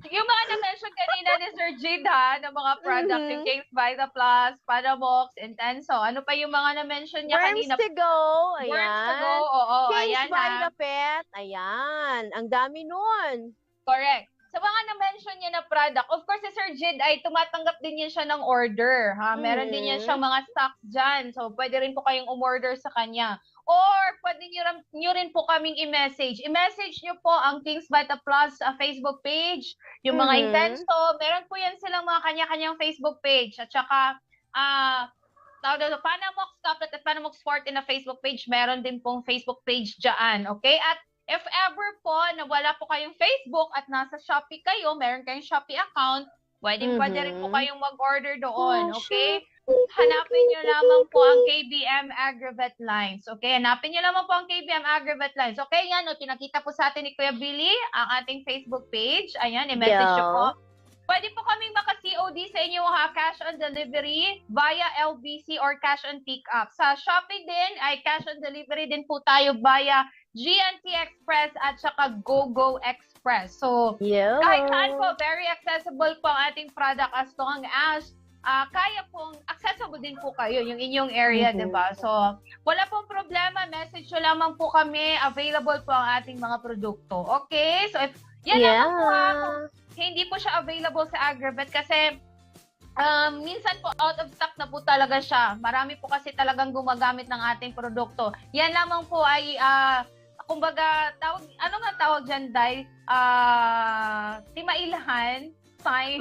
Yung mga na-mention kanina ni Sir Jade, ha, ng mga products, yung King's Vita Plus, Panamox, Intenso. Ano pa yung mga na-mention niya Worms kanina? to go. Ayan. Worms to go, oo. King's Ayan, ha. Vita Pet. Ayan. Ang dami nun. Correct. Sa mga na-mention niya na product, of course, si Sir Jid ay tumatanggap din yan siya ng order. Ha? Meron din yan siyang mga stocks dyan. So, pwede rin po kayong umorder sa kanya. Or, pwede nyo rin po kaming i-message. I-message nyo po ang King's Vita Plus Facebook page, yung mga Intenso. Meron po yan silang mga kanya-kanyang Facebook page. At saka, Panamox Couplet at Panamox Sport in a Facebook page. Meron din pong Facebook page dyan. Okay? At if ever po na wala po kayong Facebook at nasa Shopee kayo, meron kayong Shopee account, pwede rin po kayong mag-order doon, okay? Hanapin nyo lamang po ang KBM Agravet Lines, okay? Hanapin nyo lamang po ang KBM Agravet Lines, okay? Yan, pinakita po sa atin ni Kuya Billy, ang ating Facebook page. Ayan, i-message nyo po. Pwede po kaming maka-COD sa inyo, cash on delivery via LBC or cash on pick-up. Sa Shopee din ay cash on delivery din po tayo via GNT Express at saka GoGo Express. So, kahit saan po, very accessible po ang ating product as long as kaya pong accessible din po kayo, yung inyong area, diba? So, wala pong problema. Message nyo lamang po kami. Available po ang ating mga produkto. Okay? So, if yan lamang po kung hindi po siya available sa Agravet kasi minsan po out of stock na po talaga siya. Marami po kasi talagang gumagamit ng ating produkto. Yan lamang po ay kumbaga, ano nga tawag dyan, Day? Timailahan? Sign?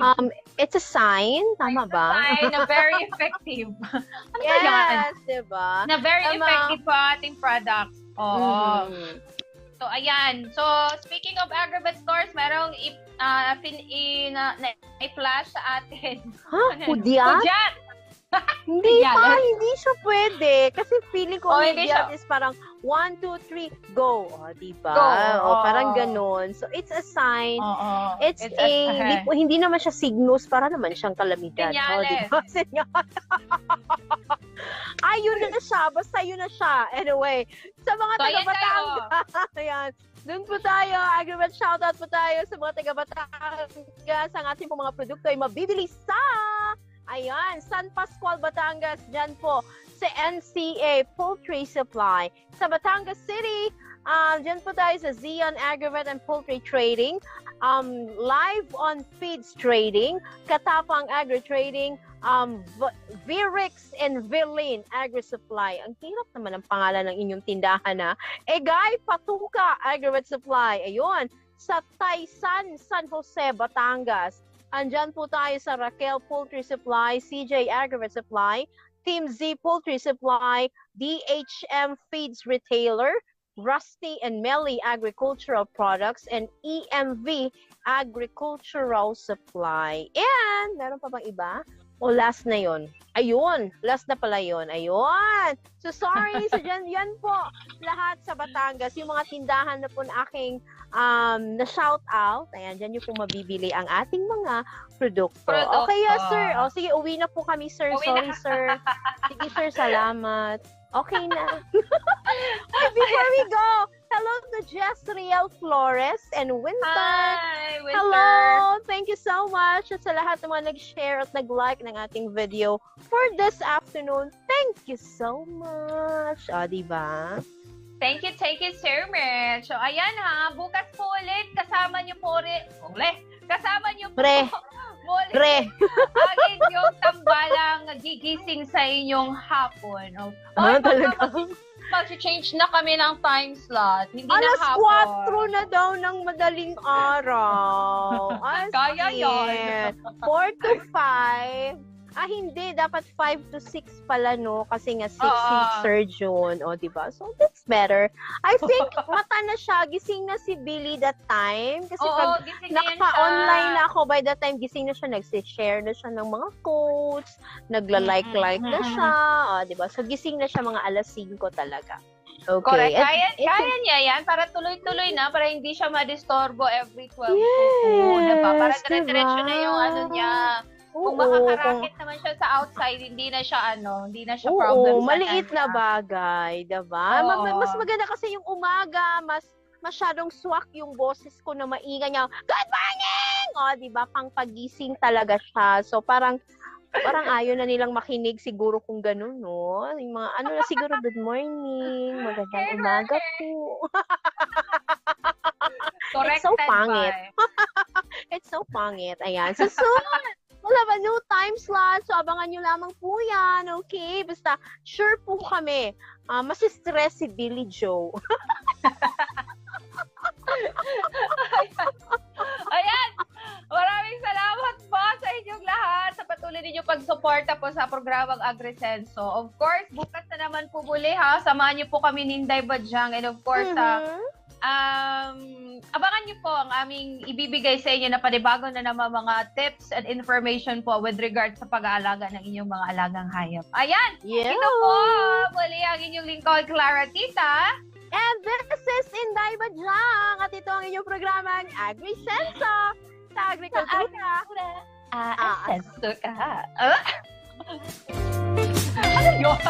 It's a sign. Tama ba? Sign na very effective. Ano yes, diba? Na very effective po ating products. Oo. So, ayan. So, speaking of Agribet stores, merong i-flash sa atin. Ha? Hudyat? Hudyat! Hindi Yan. pa, hindi siya pwede. Kasi feeling ko Hindi hudyat siya. is parang 1, 2, 3, go. O, diba? Go. O, parang ganun. So, it's a sign. Oo. It's hindi naman siya signals, para naman siyang kalamidad. Senyales. Diba? Senyales. Ay, yun na siya. Basta yun na siya. Anyway, sa mga So, ayan taga-Batangas, ayan. Doon po tayo, Agribet shoutout po tayo sa mga taga-Batangas. Ang ating po mga produkto ay mabibili sa, ayan, San Pascual, Batangas. Dyan po sa NCA Poultry Supply. Sa Batangas City, dyan po tayo sa Zion Agribet and Poultry Trading. Live on Feeds Trading, Katapang Agri Trading, Virix and Vilin Agri Supply. Ang hirap naman ang pangalan ng inyong tindahan, ha? Egay Patuka Agribet Supply. Ayun, sa Taysan, San Jose, Batangas. Andyan po tayo sa Raquel Poultry Supply, CJ Agribet Supply, Team Z Poultry Supply, DHM Feeds Retailer, Rusty and Melly Agricultural Products, and EMV Agricultural Supply. And, meron pa bang iba? O last na yon. Ayun, last na pala yon. Ayun. So sorry, so yan po lahat sa Batangas, yung mga tindahan na po na aking na shout out. Ayan, dyan yung po mabibili ang ating mga produkto. Okay, yes, sir. O sige, uwi na po kami, sir. Uwi Sorry, na. sir. Sige, sir, salamat. Okay na. Before we go, hello to Jezreel Flores and Winston. Hi, Winter. Hello! Thank you so much at sa lahat ng mga nag-share at nag-like ng ating video for this afternoon. Thank you so much. O, diba? Thank you, Sir Mitch. So, ayan ha, bukas po ulit, kasama niyo po kasama niyo po Pre. ulit Pre. ang inyong tambalang gigising sa inyong hapon. Talaga? Mag-change na kami ng time slot. Hindi na Alas hapon. 4 na daw ng madaling araw. Ay, Kaya shit. 4 to 5. Hindi. Dapat 5 to 6 pala, no? Kasi nga 6 si Sir John. O, diba? So, that's better. I think, mata na siya. Gising na si Billy that time. Kasi pag gising na yan naka-online siya. na ako, by that time, gising na siya. Nag-share na siya ng mga quotes. Nagla-like na siya. O, diba? So, gising na siya mga alas 5 talaga. Okay. Correct. Kaya niya yan para tuloy-tuloy na, para hindi siya madistorbo every 12 Yes, diba? Para diba? dire-diretso na yung ano niya. Kung Oo, makakarakit naman siya sa outside, hindi na siya problem sa maliit na kanya. bagay, diba? Oo. Mas maganda kasi yung umaga, masyadong swak yung boses ko na maingay niya. Good morning! O, diba? Pang pagising talaga siya. So, parang ayaw na nilang makinig siguro kung ganun, no? Yung mga, na siguro, good morning, magandang umaga po. Corrected It's so pangit. by. It's so pangit. Ayan. So, soon, we'll have a new time slot. So, abangan nyo lamang po yan. Okay? Basta, sure po kami. Masistress si Billy Joe. Ayan! Maraming salamat po sa inyong lahat sa patuloy ninyong pagsuporta po sa programang AgriSenso. Of course, bukas na naman po muli ha. Samahan niyo po kami ni Inday Badyang. And of course, abangan niyo po ang aming ibibigay sa inyo na panibago na naman mga tips and information po with regard sa pag-aalaga ng inyong mga alagang hayop. Ayan! Yeah. Ito po muli ang inyong lingkod, Clara Tita. And this is Inday Badyang. At ito ang inyong programang AgriSenso sa Agricultura. Senso ka. Ano yun?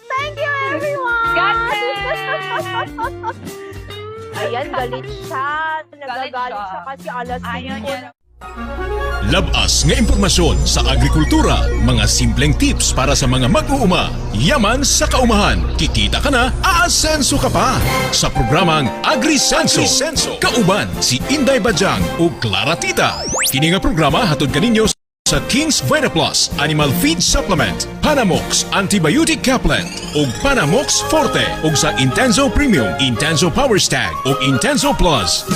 Thank you, everyone! God bless! Ayan, galit siya. Nagagalit siya. siya kasi alas 5 Ayaw niya. Labas nga impormasyon sa agrikultura, mga simpleng tips para sa mga mag-uuma. Yaman sa kaumahan, kikita ka na, aasenso ka pa. Sa programang AgriSenso, kauban si Inday Badyang o Clara Tita. Kini nga programa hatod kaninyo sa King's Vita Plus Animal Feed Supplement, Panamox Antibiotic Caplet ug Panamox Forte ug sa Intenso Premium, Intenso Power Stag ug Intenso Plus.